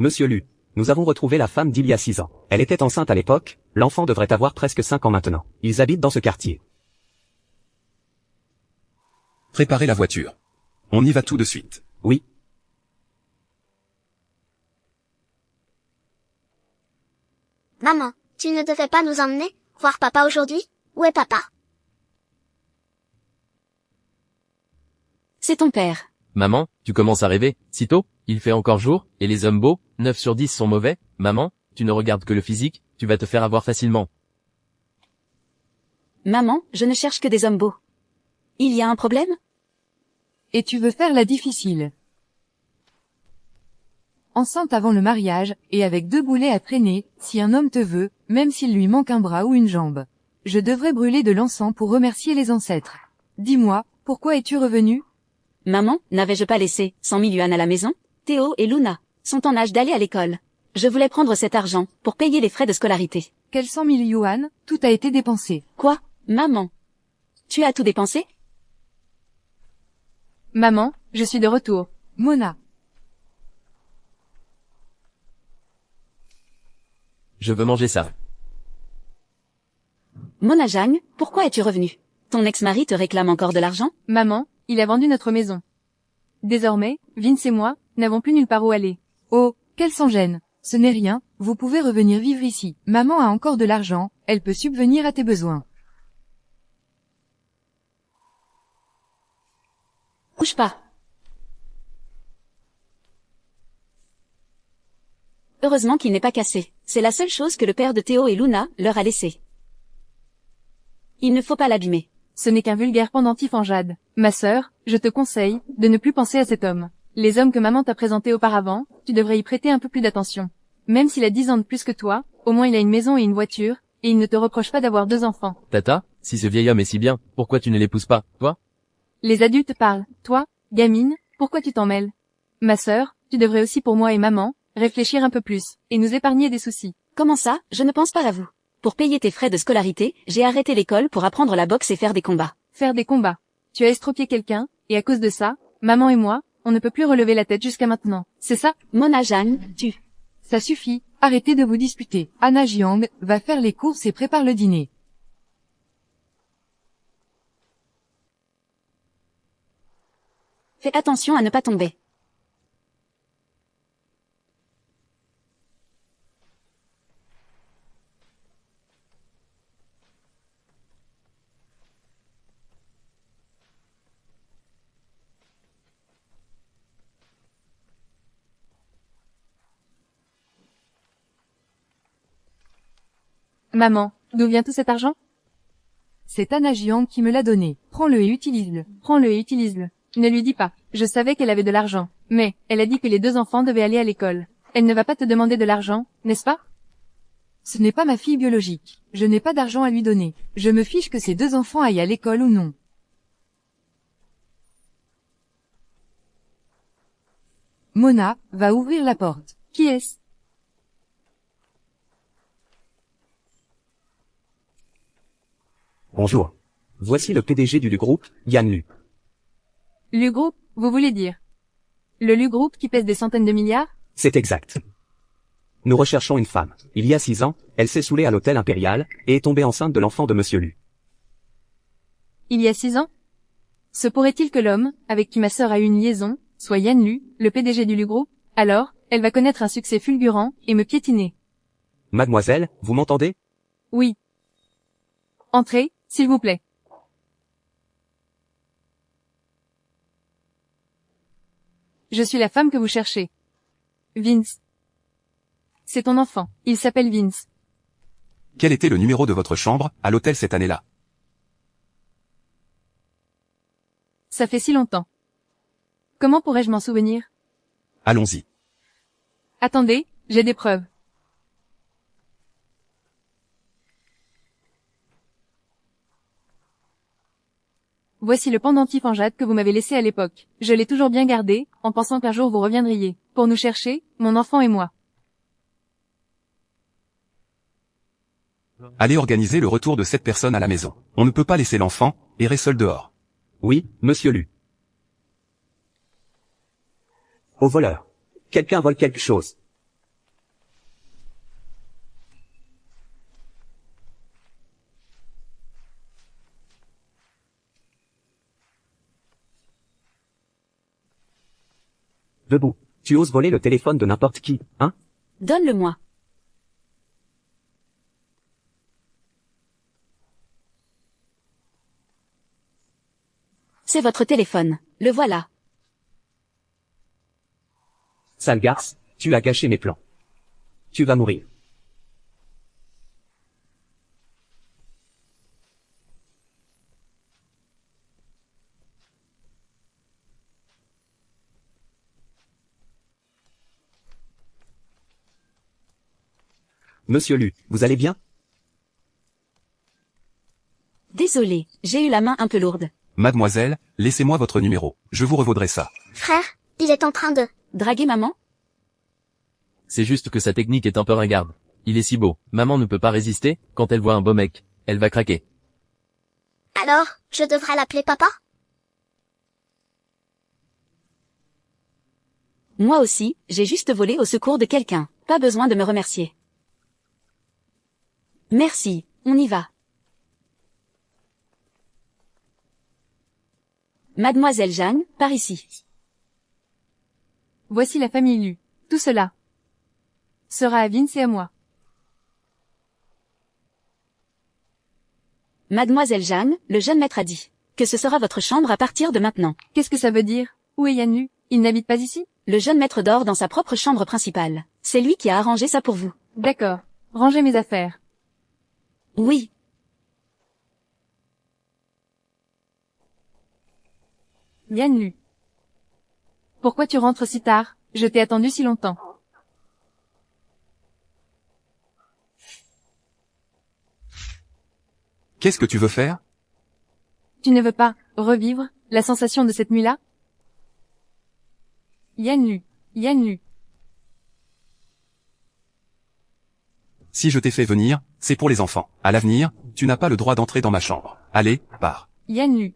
Monsieur Lu, nous avons retrouvé la femme d'il y a 6 ans. Elle était enceinte à l'époque, l'enfant devrait avoir presque 5 ans maintenant. Ils habitent dans ce quartier. Préparez la voiture. On y va tout de suite. Oui. Maman, tu ne devais pas nous emmener voir papa aujourd'hui? Où est papa? C'est ton père. Maman, tu commences à rêver, si tôt, il fait encore jour, et les hommes beaux, 9 sur 10 sont mauvais, maman, tu ne regardes que le physique, tu vas te faire avoir facilement. Maman, je ne cherche que des hommes beaux. Il y a un problème? Et tu veux faire la difficile. Enceinte avant le mariage, et avec 2 boulets à traîner, si un homme te veut, même s'il lui manque un bras ou une jambe. Je devrais brûler de l'encens pour remercier les ancêtres. Dis-moi, pourquoi es-tu revenu? Maman, n'avais-je pas laissé 100 000 yuan à la maison? Théo et Luna sont en âge d'aller à l'école. Je voulais prendre cet argent pour payer les frais de scolarité. Quels 100 000 yuan? Tout a été dépensé. Quoi? Maman? Tu as tout dépensé? Maman, je suis de retour. Mona. Je veux manger ça. Mona Jang, pourquoi es-tu revenue? Ton ex-mari te réclame encore de l'argent? Maman, il a vendu notre maison. Désormais, Vince et moi, n'avons plus nulle part où aller. Oh, qu'elle s'en gêne. Ce n'est rien, vous pouvez revenir vivre ici. Maman a encore de l'argent, elle peut subvenir à tes besoins. Bouge pas. Heureusement qu'il n'est pas cassé. C'est la seule chose que le père de Théo et Luna leur a laissé. Il ne faut pas l'abîmer. Ce n'est qu'un vulgaire pendentif en jade. Ma sœur, je te conseille de ne plus penser à cet homme. Les hommes que maman t'a présentés auparavant, tu devrais y prêter un peu plus d'attention. Même s'il a 10 ans de plus que toi, au moins il a une maison et une voiture, et il ne te reproche pas d'avoir 2 enfants. Tata, si ce vieil homme est si bien, pourquoi tu ne l'épouses pas, toi? Les adultes parlent. Toi, gamine, pourquoi tu t'en mêles? Ma sœur, tu devrais aussi pour moi et maman, réfléchir un peu plus, et nous épargner des soucis. Comment ça? Je ne pense pas à vous. Pour payer tes frais de scolarité, j'ai arrêté l'école pour apprendre la boxe et faire des combats. Faire des combats. Tu as estropié quelqu'un, et à cause de ça, maman et moi, on ne peut plus relever la tête jusqu'à maintenant. C'est ça? Mona Jang, tu. Ça suffit, arrêtez de vous disputer. Anna Jiang va faire les courses et prépare le dîner. Fais attention à ne pas tomber. Maman, d'où vient tout cet argent? C'est Anna Jiang qui me l'a donné. Prends-le et utilise-le. Prends-le et utilise-le. Ne lui dis pas. Je savais qu'elle avait de l'argent. Mais, elle a dit que les 2 enfants devaient aller à l'école. Elle ne va pas te demander de l'argent, n'est-ce pas? Ce n'est pas ma fille biologique. Je n'ai pas d'argent à lui donner. Je me fiche que ces 2 enfants aillent à l'école ou non. Mona va ouvrir la porte. Qui est-ce? Bonjour. Voici le PDG du Lu Group, Yan Lu. Lu Group, vous voulez dire? Le Lu Group qui pèse des centaines de milliards? C'est exact. Nous recherchons une femme. Il y a 6 ans, elle s'est saoulée à l'hôtel impérial, et est tombée enceinte de l'enfant de Monsieur Lu. Il y a 6 ans? Se pourrait-il que l'homme, avec qui ma sœur a eu une liaison, soit Yan Lu, le PDG du Lu Group? Alors, elle va connaître un succès fulgurant, et me piétiner. Mademoiselle, vous m'entendez? Oui. Entrez, s'il vous plaît. Je suis la femme que vous cherchez. Vince. C'est ton enfant, il s'appelle Vince. Quel était le numéro de votre chambre, à l'hôtel cette année-là? Ça fait si longtemps. Comment pourrais-je m'en souvenir? Allons-y. Attendez, j'ai des preuves. Voici le pendentif en jade que vous m'avez laissé à l'époque. Je l'ai toujours bien gardé, en pensant qu'un jour vous reviendriez, pour nous chercher, mon enfant et moi. Allez organiser le retour de cette personne à la maison. On ne peut pas laisser l'enfant, errer seul dehors. Oui, Monsieur Lu. Au voleur. Quelqu'un vole quelque chose. Debout. Tu oses voler le téléphone de n'importe qui, hein? Donne-le-moi. C'est votre téléphone. Le voilà. Sale garce, tu as gâché mes plans. Tu vas mourir. Monsieur Lu, vous allez bien? Désolé, j'ai eu la main un peu lourde. Mademoiselle, laissez-moi votre numéro. Je vous revaudrai ça. Frère, il est en train de... Draguer maman? C'est juste que sa technique est un peu ringarde. Il est si beau. Maman ne peut pas résister, quand elle voit un beau mec. Elle va craquer. Alors, je devrais l'appeler papa? Moi aussi, j'ai juste volé au secours de quelqu'un. Pas besoin de me remercier. Merci, on y va. Mademoiselle Jeanne, par ici. Voici la famille Lu. Tout cela sera à Vince et à moi. Mademoiselle Jeanne, le jeune maître a dit que ce sera votre chambre à partir de maintenant. Qu'est-ce que ça veut dire? Où est Yan Lu? Il n'habite pas ici? Le jeune maître dort dans sa propre chambre principale. C'est lui qui a arrangé ça pour vous. D'accord. Rangez mes affaires. Oui. Yan Lu. Pourquoi tu rentres si tard? Je t'ai attendu si longtemps. Qu'est-ce que tu veux faire? Tu ne veux pas revivre la sensation de cette nuit-là? Yan Lu. Yan Lu. Si je t'ai fait venir, c'est pour les enfants. À l'avenir, tu n'as pas le droit d'entrer dans ma chambre. Allez, pars. Yan Lu.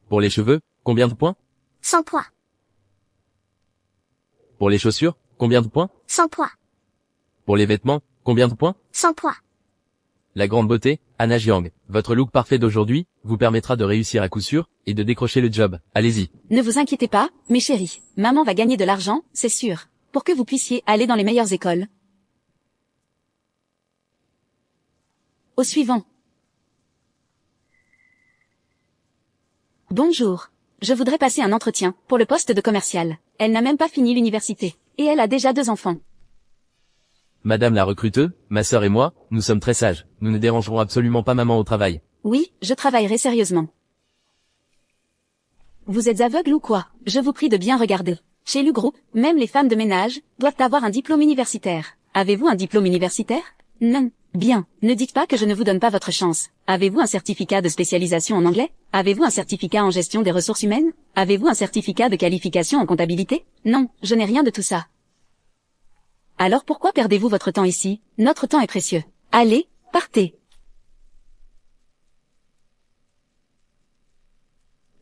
Pour les cheveux, combien de points? 100 points. Pour les chaussures, combien de points? 100 points. Pour les vêtements, combien de points? 100 points. La grande beauté, Anna Jiang. Votre look parfait d'aujourd'hui, vous permettra de réussir à coup sûr, et de décrocher le job. Allez-y. Ne vous inquiétez pas, mes chéris. Maman va gagner de l'argent, c'est sûr. Pour que vous puissiez aller dans les meilleures écoles. Au suivant. Bonjour. Je voudrais passer un entretien pour le poste de commercial. Elle n'a même pas fini l'université. Et elle a déjà 2 enfants. Madame la recruteuse, ma sœur et moi, nous sommes très sages. Nous ne dérangerons absolument pas maman au travail. Oui, je travaillerai sérieusement. Vous êtes aveugle ou quoi? Je vous prie de bien regarder. Chez Lu Group, même les femmes de ménage doivent avoir un diplôme universitaire. Avez-vous un diplôme universitaire? Non. Bien. Ne dites pas que je ne vous donne pas votre chance. Avez-vous un certificat de spécialisation en anglais? Avez-vous un certificat en gestion des ressources humaines? Avez-vous un certificat de qualification en comptabilité? Non, je n'ai rien de tout ça. Alors pourquoi perdez-vous votre temps ici? Notre temps est précieux. Allez, partez.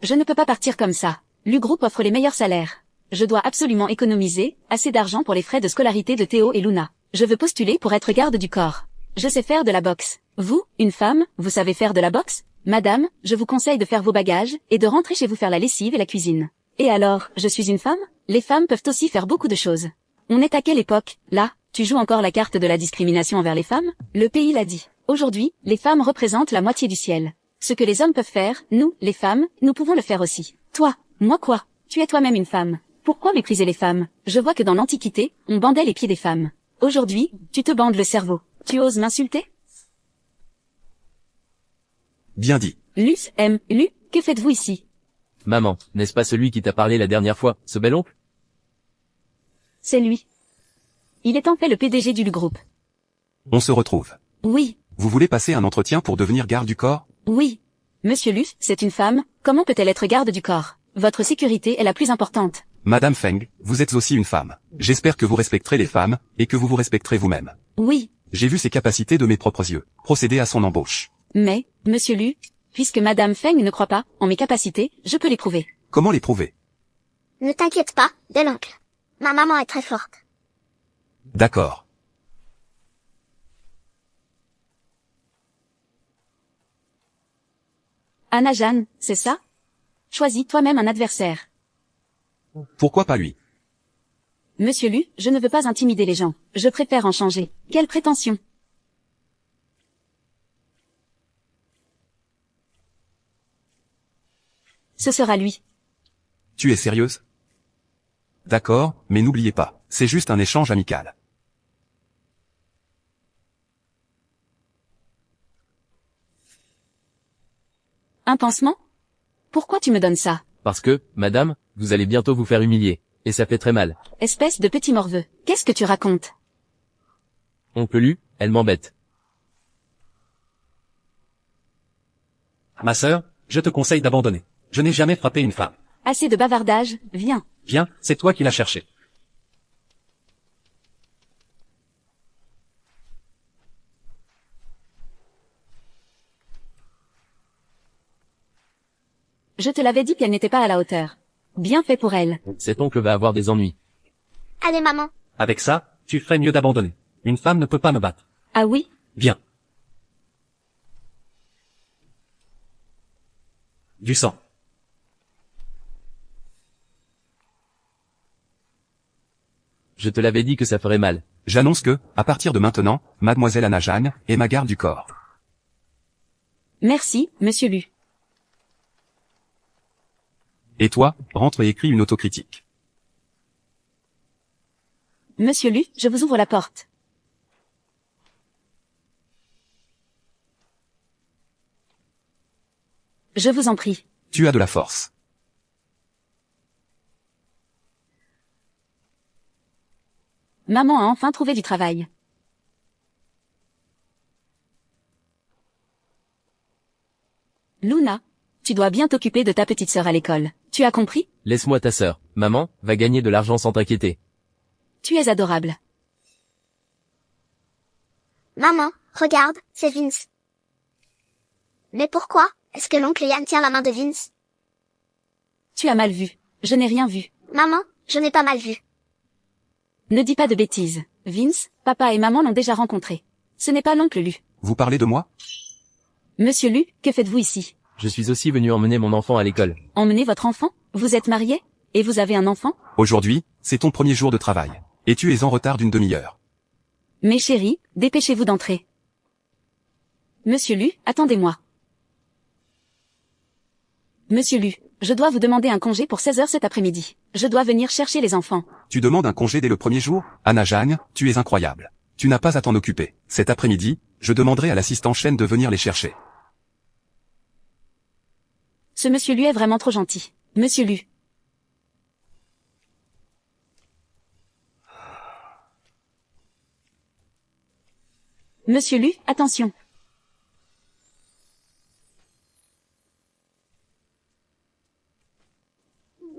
Je ne peux pas partir comme ça. Lu Group offre les meilleurs salaires. Je dois absolument économiser assez d'argent pour les frais de scolarité de Théo et Luna. Je veux postuler pour être garde du corps. Je sais faire de la boxe. Vous, une femme, vous savez faire de la boxe? Madame, je vous conseille de faire vos bagages et de rentrer chez vous faire la lessive et la cuisine. Et alors, je suis une femme? Les femmes peuvent aussi faire beaucoup de choses. On est à quelle époque, là? Tu joues encore la carte de la discrimination envers les femmes? Le pays l'a dit. Aujourd'hui, les femmes représentent la moitié du ciel. Ce que les hommes peuvent faire, nous, les femmes, nous pouvons le faire aussi. Toi, moi quoi? Tu es toi-même une femme. Pourquoi mépriser les femmes? Je vois que dans l'Antiquité, on bandait les pieds des femmes. Aujourd'hui, tu te bandes le cerveau. Tu oses m'insulter? Bien dit. Luce, Lu, que faites-vous ici? Maman, n'est-ce pas celui qui t'a parlé la dernière fois, ce bel oncle? C'est lui. Il est en fait le PDG du Lu Group. On se retrouve. Oui, Vous voulez passer un entretien pour devenir garde du corps? oui. Monsieur Lu, c'est une femme, comment peut-elle être garde du corps? Votre sécurité est la plus importante. Madame Feng, vous êtes aussi une femme. J'espère que vous respecterez les femmes, et que vous vous respecterez vous-même. Oui, J'ai vu ses capacités de mes propres yeux. Procédez à son embauche. mais, monsieur Lu, puisque Madame Feng ne croit pas en mes capacités, je peux les prouver. Comment les prouver? Ne t'inquiète pas, de l'oncle. Ma maman est très forte. D'accord. Anna Jeanne, c'est ça? Choisis toi-même un adversaire. Pourquoi pas lui? Monsieur Lu, je ne veux pas intimider les gens. Je préfère en changer. Quelle prétention! Ce sera lui. Tu es sérieuse? D'accord, mais n'oubliez pas, c'est juste un échange amical. Un pansement? Pourquoi tu me donnes ça? Parce que, madame, vous allez bientôt vous faire humilier. Et ça fait très mal. Espèce de petit morveux. Qu'est-ce que tu racontes? Oncle Lu, elle m'embête. Ma sœur, je te conseille d'abandonner. Je n'ai jamais frappé une femme. Assez de bavardage, viens. Viens, c'est toi qui l'as cherché. Je te l'avais dit qu'elle n'était pas à la hauteur. Bien fait pour elle. Cet oncle va avoir des ennuis. Allez maman. Avec ça, tu ferais mieux d'abandonner. Une femme ne peut pas me battre. Ah oui? Viens. Du sang. Je te l'avais dit que ça ferait mal. J'annonce que, à partir de maintenant, mademoiselle Anna Jeanne est ma garde du corps. Merci, monsieur Lu. Et toi, rentre et écris une autocritique. Monsieur Lu, je vous ouvre la porte. Je vous en prie. Tu as de la force. Maman a enfin trouvé du travail. Luna, tu dois bien t'occuper de ta petite sœur à l'école. Tu as compris? Laisse-moi ta sœur. Maman, va gagner de l'argent sans t'inquiéter. Tu es adorable. Maman, regarde, c'est Vince. Mais pourquoi est-ce que l'oncle Yann tient la main de Vince? Tu as mal vu. Je n'ai rien vu. Maman, je n'ai pas mal vu. Ne dis pas de bêtises. Vince, papa et maman l'ont déjà rencontré. Ce n'est pas l'oncle Lu. Vous parlez de moi? Monsieur Lu, que faites-vous ici? Je suis aussi venu emmener mon enfant à l'école. Emmenez votre enfant? Vous êtes marié? Et vous avez un enfant? Aujourd'hui, c'est ton premier jour de travail. Et tu es en retard d'une demi-heure. Mes chéris, dépêchez-vous d'entrer. Monsieur Lu, attendez-moi. Monsieur Lu, je dois vous demander un congé pour 16 heures cet après-midi. Je dois venir chercher les enfants. Tu demandes un congé dès le premier jour? Anna Jeanne, tu es incroyable. Tu n'as pas à t'en occuper. Cet après-midi, je demanderai à l'assistant chaîne de venir les chercher. Ce monsieur Lu est vraiment trop gentil. Monsieur Lu. Monsieur Lu, attention.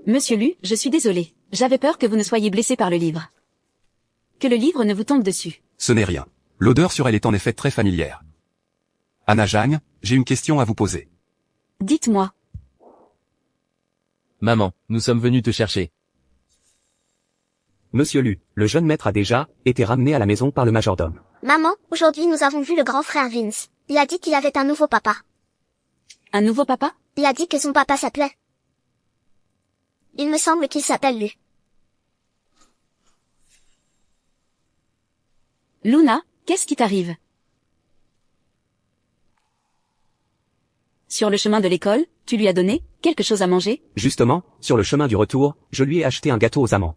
Monsieur Lu, je suis désolé. J'avais peur que vous ne soyez blessé par le livre. Que le livre ne vous tombe dessus. Ce n'est rien. L'odeur sur elle est en effet très familière. Anna Jeanne, j'ai une question à vous poser. Dites-moi. Maman, nous sommes venus te chercher. Monsieur Lu, le jeune maître a déjà été ramené à la maison par le majordome. Maman, aujourd'hui nous avons vu le grand frère Vince. Il a dit qu'il avait un nouveau papa. Un nouveau papa? Il a dit que son papa s'appelait. Il me semble qu'il s'appelle Lu. Luna, qu'est-ce qui t'arrive? Sur le chemin de l'école, tu lui as donné quelque chose à manger? Justement, sur le chemin du retour, je lui ai acheté un gâteau aux amandes.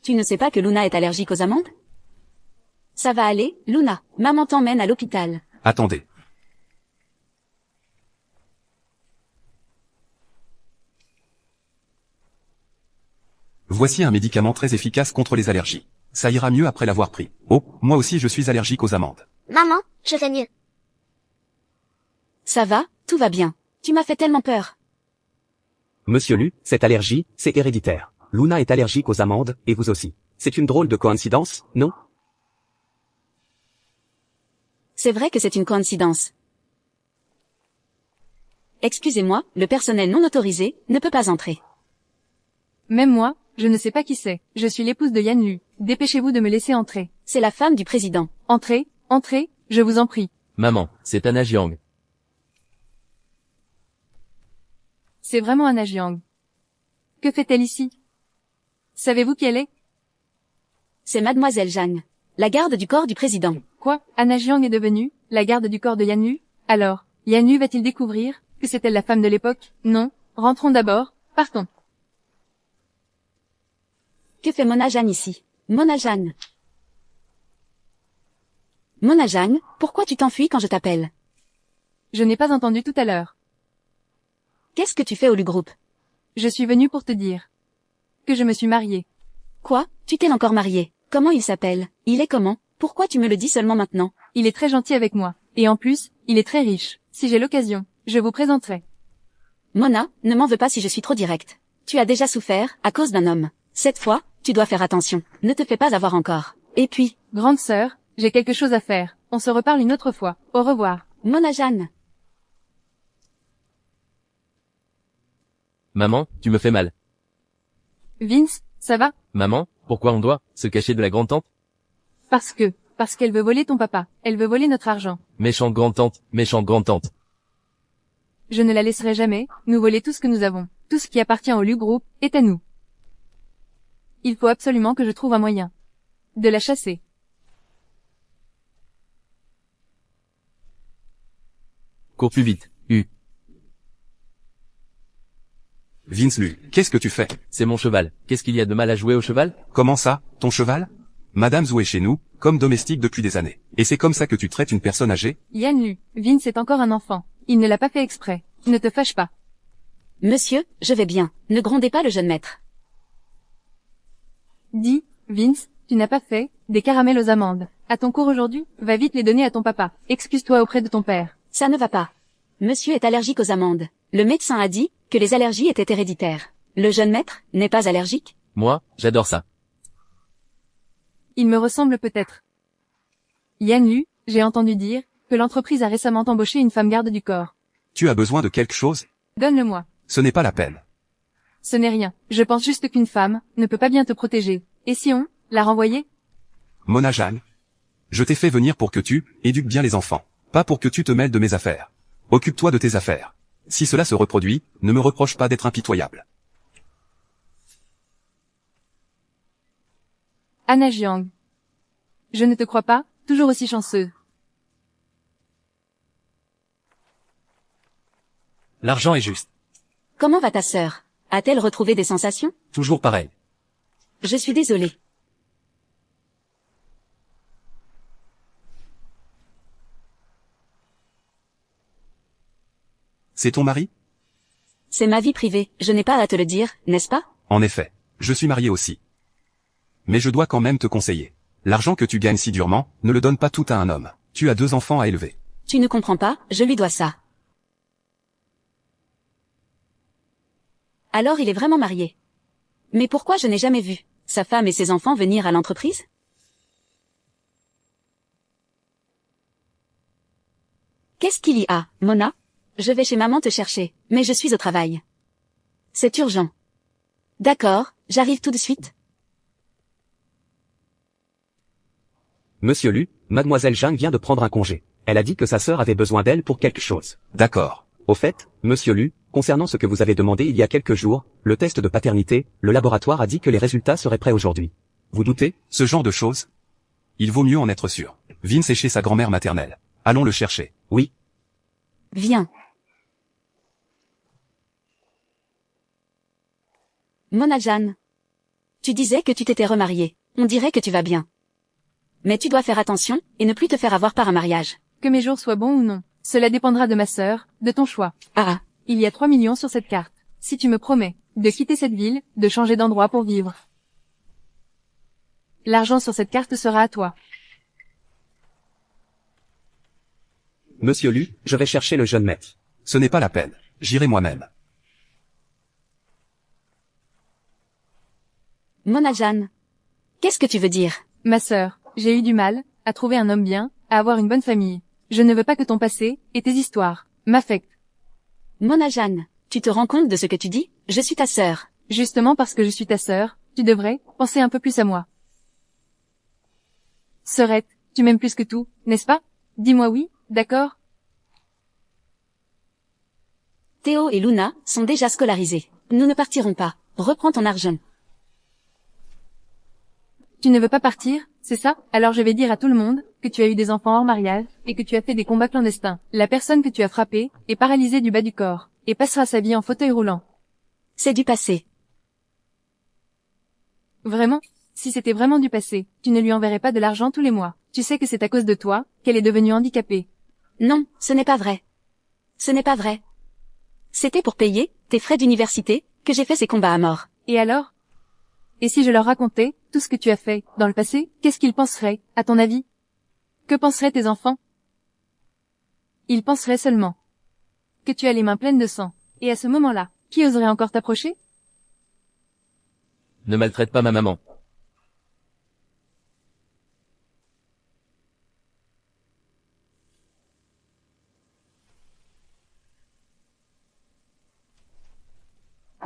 Tu ne sais pas que Luna est allergique aux amandes? Ça va aller, Luna. Maman t'emmène à l'hôpital. Attendez. Voici un médicament très efficace contre les allergies. Ça ira mieux après l'avoir pris. Oh, moi aussi je suis allergique aux amandes. Maman, je vais mieux. Ça va, tout va bien. Tu m'as fait tellement peur. Monsieur Lu, cette allergie, c'est héréditaire. Luna est allergique aux amandes, et vous aussi. C'est une drôle de coïncidence, non? C'est vrai que c'est une coïncidence. Excusez-moi, le personnel non autorisé ne peut pas entrer. Même moi, je ne sais pas qui c'est. Je suis l'épouse de Yan Lu. Dépêchez-vous de me laisser entrer. C'est la femme du président. Entrez, entrez, je vous en prie. Maman, c'est Anna Jiang. C'est vraiment Anna Jiang. Que fait-elle ici? Savez-vous qui elle est? C'est mademoiselle Jeanne, la garde du corps du président. Quoi? Anna Jiang est devenue la garde du corps de Yan Lu? Alors, Yan Lu va-t-il découvrir que c'est elle la femme de l'époque? Non. Rentrons d'abord. Partons. Que fait Mona Jeanne ici? Mona Jeanne. Mona Jeanne, pourquoi tu t'enfuis quand je t'appelle? Je n'ai pas entendu tout à l'heure. Qu'est-ce que tu fais au Lu-Groupe? Je suis venue pour te dire que je me suis mariée. Quoi? Tu t'es encore mariée? Comment il s'appelle? Il est comment? Pourquoi tu me le dis seulement maintenant? Il est très gentil avec moi. Et en plus, il est très riche. Si j'ai l'occasion, je vous présenterai. Mona, ne m'en veux pas si je suis trop directe. Tu as déjà souffert, à cause d'un homme. Cette fois, tu dois faire attention. Ne te fais pas avoir encore. Et puis, Grande sœur, j'ai quelque chose à faire. On se reparle une autre fois. Au revoir. Mona Jeanne. Maman, tu me fais mal. Vince, ça va? Maman, pourquoi on doit se cacher de la grande-tante? Parce qu'elle veut voler ton papa. Elle veut voler notre argent. Méchante grande-tante, méchante grande-tante. Je ne la laisserai jamais nous voler tout ce que nous avons. Tout ce qui appartient au Lu-Groupe est à nous. Il faut absolument que je trouve un moyen de la chasser. Cours plus vite, U. Vince Lu, qu'est-ce que tu fais? C'est mon cheval. Qu'est-ce qu'il y a de mal à jouer au cheval? Comment ça, ton cheval? Madame Zhou est chez nous, comme domestique depuis des années. Et c'est comme ça que tu traites une personne âgée? Yan Lu, Vince est encore un enfant. Il ne l'a pas fait exprès. Ne te fâche pas. Monsieur, je vais bien. Ne grondez pas le jeune maître. Dis, Vince, tu n'as pas fait des caramels aux amandes. À ton cours aujourd'hui, va vite les donner à ton papa. Excuse-toi auprès de ton père. Ça ne va pas. Monsieur est allergique aux amandes. Le médecin a dit que les allergies étaient héréditaires. Le jeune maître n'est pas allergique? Moi, j'adore ça. Il me ressemble peut-être. Yan Lu, j'ai entendu dire que l'entreprise a récemment embauché une femme garde du corps. Tu as besoin de quelque chose? Donne-le-moi. Ce n'est pas la peine. Ce n'est rien. Je pense juste qu'une femme ne peut pas bien te protéger. Et si on la renvoyait? Mona Jeanne, je t'ai fait venir pour que tu éduques bien les enfants, pas pour que tu te mêles de mes affaires. Occupe-toi de tes affaires. Si cela se reproduit, ne me reproche pas d'être impitoyable. Anna Jiang. Je ne te crois pas, toujours aussi chanceuse. L'argent est juste. Comment va ta sœur? A-t-elle retrouvé des sensations? Toujours pareil. Je suis désolée. C'est ton mari? C'est ma vie privée, je n'ai pas à te le dire, n'est-ce pas? En effet, je suis marié aussi. Mais je dois quand même te conseiller. L'argent que tu gagnes si durement, ne le donne pas tout à un homme. Tu as 2 enfants à élever. Tu ne comprends pas, je lui dois ça. Alors il est vraiment marié. Mais pourquoi je n'ai jamais vu sa femme et ses enfants venir à l'entreprise? Qu'est-ce qu'il y a, Mona? Je vais chez maman te chercher, mais je suis au travail. C'est urgent. D'accord, j'arrive tout de suite. Monsieur Lu, mademoiselle Jeanne vient de prendre un congé. Elle a dit que sa sœur avait besoin d'elle pour quelque chose. D'accord. Au fait, monsieur Lu, concernant ce que vous avez demandé il y a quelques jours, le test de paternité, le laboratoire a dit que les résultats seraient prêts aujourd'hui. Vous doutez? Ce genre de choses? Il vaut mieux en être sûr. Vince est chez sa grand-mère maternelle. Allons le chercher. Oui. Viens. Mona Jeanne. Tu disais que tu t'étais remariée. On dirait que tu vas bien. Mais tu dois faire attention, et ne plus te faire avoir par un mariage. Que mes jours soient bons ou non. Cela dépendra de ma sœur, de ton choix. Ah. Il y a 3 millions sur cette carte. Si tu me promets de quitter cette ville, de changer d'endroit pour vivre. L'argent sur cette carte sera à toi. Monsieur Lu, je vais chercher le jeune maître. Ce n'est pas la peine. J'irai moi-même. Mona Jeanne. Qu'est-ce que tu veux dire? Ma sœur, j'ai eu du mal à trouver un homme bien, à avoir une bonne famille. Je ne veux pas que ton passé et tes histoires m'affectent. Mona Jeanne, tu te rends compte de ce que tu dis? Je suis ta sœur. Justement parce que je suis ta sœur, tu devrais penser un peu plus à moi. Sœurette, tu m'aimes plus que tout, n'est-ce pas? Dis-moi oui, d'accord? Théo et Luna sont déjà scolarisés. Nous ne partirons pas. Reprends ton argent. Tu ne veux pas partir, c'est ça? Alors je vais dire à tout le monde que tu as eu des enfants hors mariage et que tu as fait des combats clandestins. La personne que tu as frappée est paralysée du bas du corps et passera sa vie en fauteuil roulant. C'est du passé. Vraiment? Si c'était vraiment du passé, tu ne lui enverrais pas de l'argent tous les mois. Tu sais que c'est à cause de toi qu'elle est devenue handicapée. Non, ce n'est pas vrai. Ce n'est pas vrai. C'était pour payer tes frais d'université que j'ai fait ces combats à mort. Et alors? Et si je leur racontais tout ce que tu as fait dans le passé, qu'est-ce qu'ils penseraient, à ton avis? Que penseraient tes enfants? Ils penseraient seulement que tu as les mains pleines de sang. Et à ce moment-là, qui oserait encore t'approcher? Ne maltraite pas ma maman.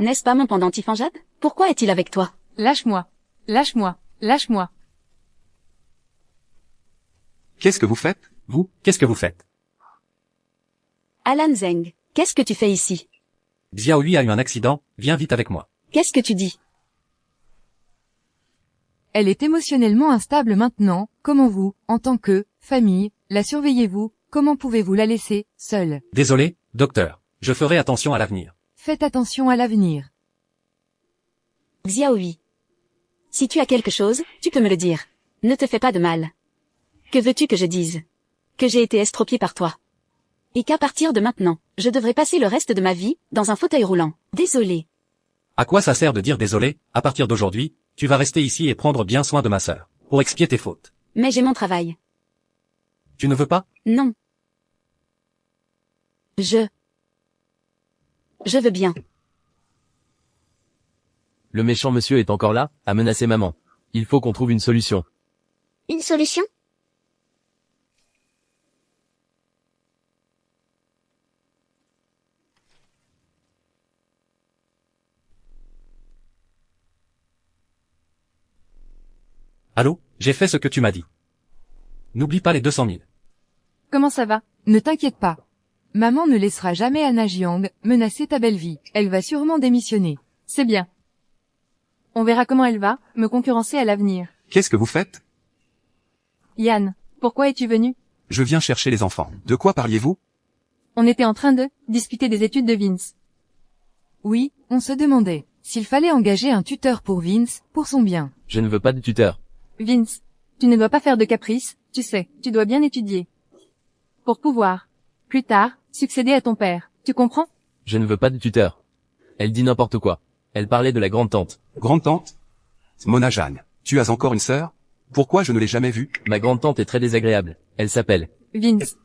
N'est-ce pas mon pendentif en jade? Pourquoi est-il avec toi? Lâche-moi. Lâche-moi. Lâche-moi. Qu'est-ce que vous faites? Vous, qu'est-ce que vous faites? Alan Zeng, qu'est-ce que tu fais ici? Xiaohui a eu un accident, viens vite avec moi. Qu'est-ce que tu dis? Elle est émotionnellement instable maintenant. Comment vous, en tant que famille, la surveillez-vous? Comment pouvez-vous la laisser seule? Désolé, docteur. Je ferai attention à l'avenir. Faites attention à l'avenir. Xiaohui. Si tu as quelque chose, tu peux me le dire. Ne te fais pas de mal. Que veux-tu que je dise? Que j'ai été estropié par toi. Et qu'à partir de maintenant, je devrais passer le reste de ma vie dans un fauteuil roulant. Désolé. À quoi ça sert de dire désolé? À partir d'aujourd'hui, tu vas rester ici et prendre bien soin de ma sœur, pour expier tes fautes. Mais j'ai mon travail. Tu ne veux pas? Non. Je veux bien. Le méchant monsieur est encore là, à menacer maman. Il faut qu'on trouve une solution. Une solution? Allô? J'ai fait ce que tu m'as dit. N'oublie pas les 200 000. Comment ça va? Ne t'inquiète pas. Maman ne laissera jamais Anna Jiang menacer ta belle vie. Elle va sûrement démissionner. C'est bien. On verra comment elle va me concurrencer à l'avenir. Qu'est-ce que vous faites? Yann, pourquoi es-tu venu? Je viens chercher les enfants. De quoi parliez-vous? On était en train de discuter des études de Vince. Oui, on se demandait s'il fallait engager un tuteur pour Vince, pour son bien. Je ne veux pas de tuteur. Vince, tu ne dois pas faire de caprices, tu sais, tu dois bien étudier. Pour pouvoir, plus tard, succéder à ton père. Tu comprends? Je ne veux pas de tuteur. Elle dit n'importe quoi. Elle parlait de la grande-tante. Grande-tante? Mona Jeanne, tu as encore une sœur? Pourquoi je ne l'ai jamais vue? Ma grande-tante est très désagréable. Elle s'appelle. Vince.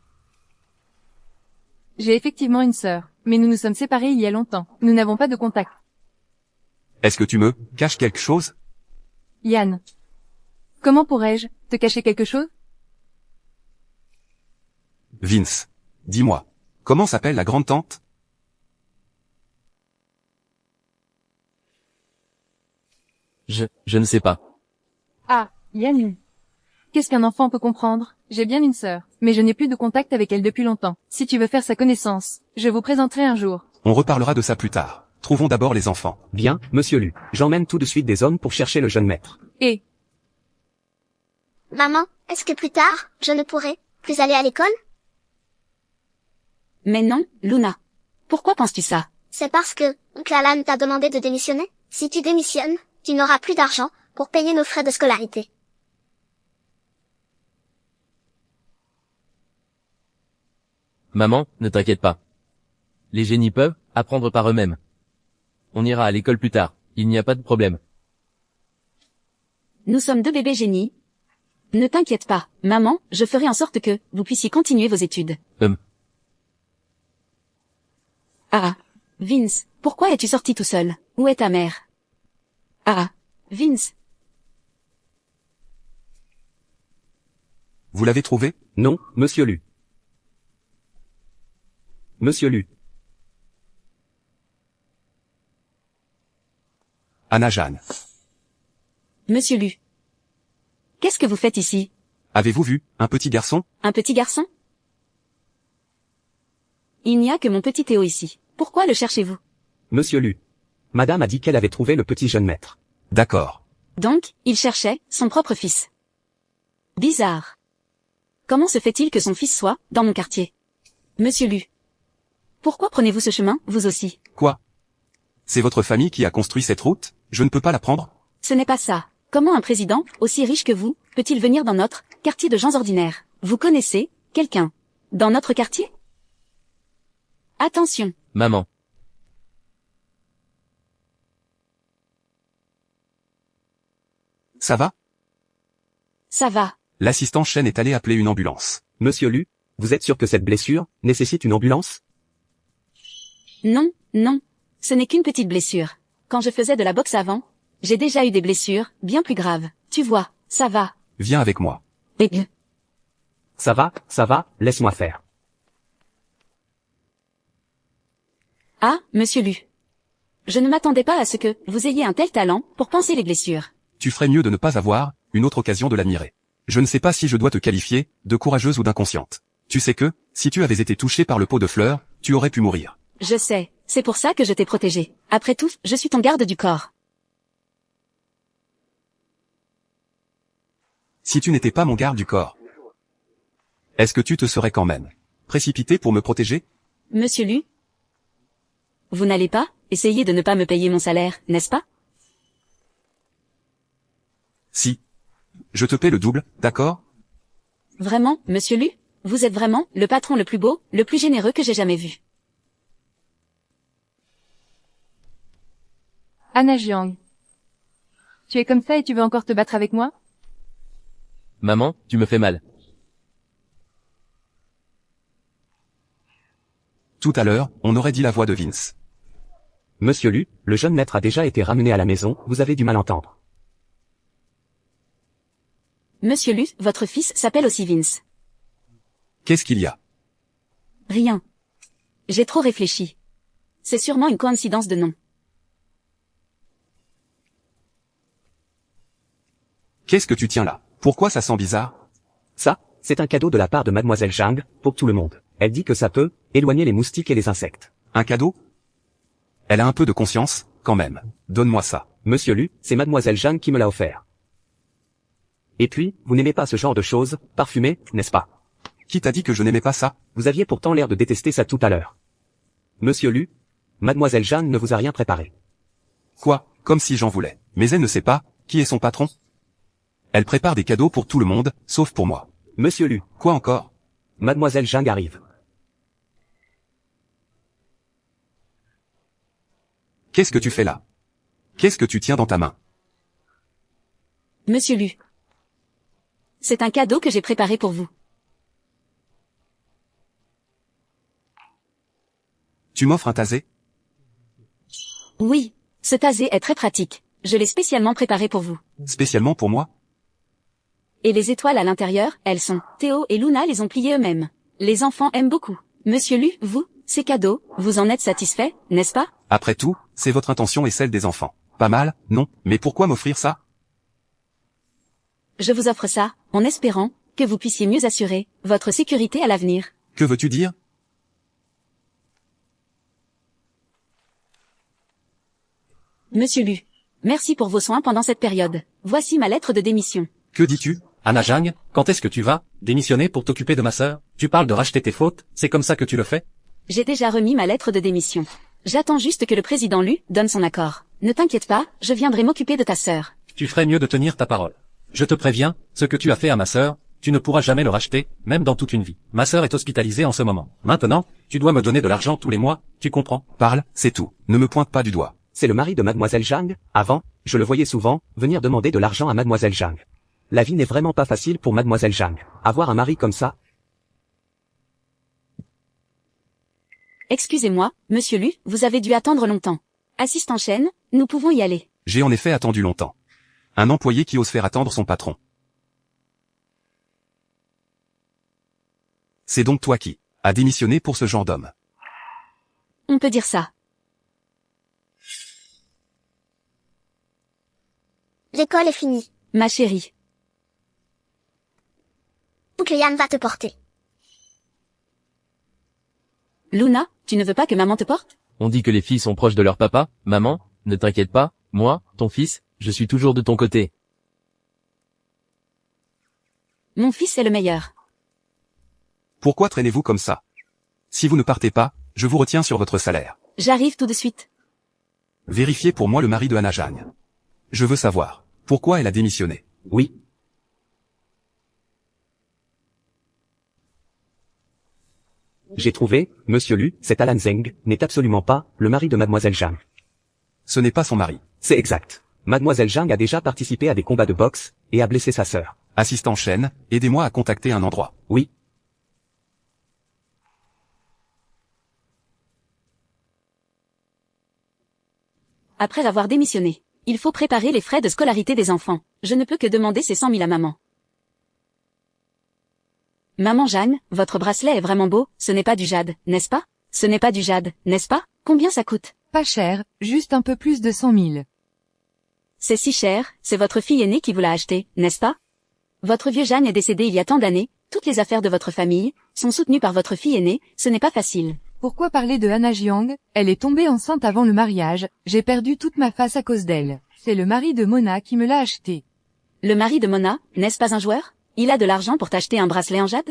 J'ai effectivement une sœur, mais nous nous sommes séparés il y a longtemps. Nous n'avons pas de contact. Est-ce que tu me caches quelque chose? Yann. Comment pourrais-je te cacher quelque chose? Vince, dis-moi, comment s'appelle la grande-tante? Je ne sais pas. Ah, Yann. Qu'est-ce qu'un enfant peut comprendre? J'ai bien une sœur, mais je n'ai plus de contact avec elle depuis longtemps. Si tu veux faire sa connaissance, je vous présenterai un jour. On reparlera de ça plus tard. Trouvons d'abord les enfants. Bien, monsieur Lu. J'emmène tout de suite des hommes pour chercher le jeune maître. Et, Maman, est-ce que plus tard, je ne pourrai plus aller à l'école? Mais non, Luna. Pourquoi penses-tu ça? C'est parce que oncle Alan t'a demandé de démissionner. Si tu démissionnes, tu n'auras plus d'argent pour payer nos frais de scolarité. Maman, ne t'inquiète pas. Les génies peuvent apprendre par eux-mêmes. On ira à l'école plus tard. Il n'y a pas de problème. Nous sommes deux bébés génies. Ne t'inquiète pas, maman, je ferai en sorte que vous puissiez continuer vos études. Ah, Vince, pourquoi es-tu sorti tout seul? Où est ta mère? Ah, Vince. Vous l'avez trouvé? Non, monsieur Lu. Monsieur Lu. Anna Jeanne. Monsieur Lu. Qu'est-ce que vous faites ici? Avez-vous vu un petit garçon? Un petit garçon? Il n'y a que mon petit Théo ici. Pourquoi le cherchez-vous? Monsieur Lu. Madame a dit qu'elle avait trouvé le petit jeune maître. D'accord. Donc, il cherchait son propre fils. Bizarre. Comment se fait-il que son fils soit dans mon quartier? Monsieur Lu. Pourquoi prenez-vous ce chemin, vous aussi? Quoi? C'est votre famille qui a construit cette route? Je ne peux pas la prendre? Ce n'est pas ça. Comment un président, aussi riche que vous, peut-il venir dans notre quartier de gens ordinaires? Vous connaissez quelqu'un dans notre quartier? Attention. Maman. Ça va? Ça va. L'assistant Chen est allé appeler une ambulance. Monsieur Lu, vous êtes sûr que cette blessure nécessite une ambulance? Non, non. Ce n'est qu'une petite blessure. Quand je faisais de la boxe avant, j'ai déjà eu des blessures bien plus graves. Tu vois, ça va. Viens avec moi. Et Ça va, laisse-moi faire. Ah, monsieur Lu. Je ne m'attendais pas à ce que vous ayez un tel talent pour penser les blessures. Tu ferais mieux de ne pas avoir une autre occasion de l'admirer. Je ne sais pas si je dois te qualifier de courageuse ou d'inconsciente. Tu sais que, si tu avais été touché par le pot de fleurs, tu aurais pu mourir. Je sais, c'est pour ça que je t'ai protégé. Après tout, je suis ton garde du corps. Si tu n'étais pas mon garde du corps, est-ce que tu te serais quand même précipité pour me protéger? Monsieur Lu, vous n'allez pas essayer de ne pas me payer mon salaire, n'est-ce pas? Si. Je te paie le double, d'accord? Vraiment, monsieur Lu, vous êtes vraiment le patron le plus beau, le plus généreux que j'ai jamais vu. Anna Jiang. Tu es comme ça et tu veux encore te battre avec moi? Maman, tu me fais mal. Tout à l'heure, on aurait dit la voix de Vince. Monsieur Lu, le jeune maître a déjà été ramené à la maison, vous avez du mal entendre. Monsieur Lu, votre fils s'appelle aussi Vince. Qu'est-ce qu'il y a? Rien. J'ai trop réfléchi. C'est sûrement une coïncidence de nom. Qu'est-ce que tu tiens là? Pourquoi ça sent bizarre? Ça, c'est un cadeau de la part de mademoiselle Zhang, pour tout le monde. Elle dit que ça peut éloigner les moustiques et les insectes. Un cadeau? Elle a un peu de conscience, quand même. Donne-moi ça. Monsieur Lu, c'est mademoiselle Zhang qui me l'a offert. Et puis, vous n'aimez pas ce genre de choses, parfumées, n'est-ce pas? Qui t'a dit que je n'aimais pas ça? Vous aviez pourtant l'air de détester ça tout à l'heure. Monsieur Lu, mademoiselle Zhang ne vous a rien préparé. Quoi? Comme si j'en voulais. Mais elle ne sait pas qui est son patron? Elle prépare des cadeaux pour tout le monde, sauf pour moi. Monsieur Lu, Quoi encore? mademoiselle Zhang arrive. Qu'est-ce que tu fais là? Qu'est-ce que tu tiens dans ta main? Monsieur Lu. C'est un cadeau que j'ai préparé pour vous. Tu m'offres un tasé? Oui, ce tasé est très pratique. Je l'ai spécialement préparé pour vous. Spécialement pour moi? Et les étoiles à l'intérieur, elles sont. Théo et Luna les ont pliées eux-mêmes. Les enfants aiment beaucoup. Monsieur Lu, vous, ces cadeaux, vous en êtes satisfait, n'est-ce pas? Après tout, c'est votre intention et celle des enfants. Pas mal, non, mais pourquoi m'offrir ça? Je vous offre ça, en espérant que vous puissiez mieux assurer votre sécurité à l'avenir. Que veux-tu dire? Monsieur Lu, merci pour vos soins pendant cette période. Voici ma lettre de démission. Que dis-tu? Anna Jiang, quand est-ce que tu vas démissionner pour t'occuper de ma sœur? Tu parles de racheter tes fautes, c'est comme ça que tu le fais? J'ai déjà remis ma lettre de démission. J'attends juste que le président Lu donne son accord. Ne t'inquiète pas, je viendrai m'occuper de ta sœur. Tu ferais mieux de tenir ta parole. Je te préviens, ce que tu as fait à ma sœur, tu ne pourras jamais le racheter, même dans toute une vie. Ma sœur est hospitalisée en ce moment. Maintenant, tu dois me donner de l'argent tous les mois, tu comprends? Parle, c'est tout. Ne me pointe pas du doigt. C'est le mari de mademoiselle Zhang. Avant, je le voyais souvent venir demander de l'argent à mademoiselle Zhang. La vie n'est vraiment pas facile pour mademoiselle Zhang. Avoir un mari comme ça. Excusez-moi, monsieur Lu, vous avez dû attendre longtemps. Assistant Chen, nous pouvons y aller. J'ai en effet attendu longtemps. Un employé qui ose faire attendre son patron. C'est donc toi qui as démissionné pour ce genre d'homme. On peut dire ça. L'école est finie. Ma chérie. Boucléane va te porter. Luna, tu ne veux pas que maman te porte? On dit que les filles sont proches de leur papa. Maman, ne t'inquiète pas, moi, ton fils, je suis toujours de ton côté. Mon fils est le meilleur. Pourquoi traînez-vous comme ça? Si vous ne partez pas, je vous retiens sur votre salaire. J'arrive tout de suite. Vérifiez pour moi le mari de Anna Jane. Je veux savoir, pourquoi elle a démissionné. Oui. J'ai trouvé, Monsieur Lu, cet Alan Zeng, n'est absolument pas le mari de Mademoiselle Zhang. Ce n'est pas son mari. C'est exact. Mademoiselle Zhang a déjà participé à des combats de boxe, et a blessé sa sœur. Assistant Chen, aidez-moi à contacter un endroit. Oui. Après avoir démissionné, il faut préparer les frais de scolarité des enfants. Je ne peux que demander ces 100 000 à maman. Maman Jeanne, votre bracelet est vraiment beau, ce n'est pas du jade, n'est-ce pas? Ce n'est pas du jade, n'est-ce pas? Combien ça coûte? Pas cher, juste un peu plus de 100 000. C'est si cher, c'est votre fille aînée qui vous l'a acheté, n'est-ce pas? Votre vieux Jeanne est décédé il y a tant d'années, toutes les affaires de votre famille sont soutenues par votre fille aînée, ce n'est pas facile. Pourquoi parler de Anna Jiang? Elle est tombée enceinte avant le mariage, j'ai perdu toute ma face à cause d'elle. C'est le mari de Mona qui me l'a acheté. Le mari de Mona, n'est-ce pas un joueur? Il a de l'argent pour t'acheter un bracelet en jade?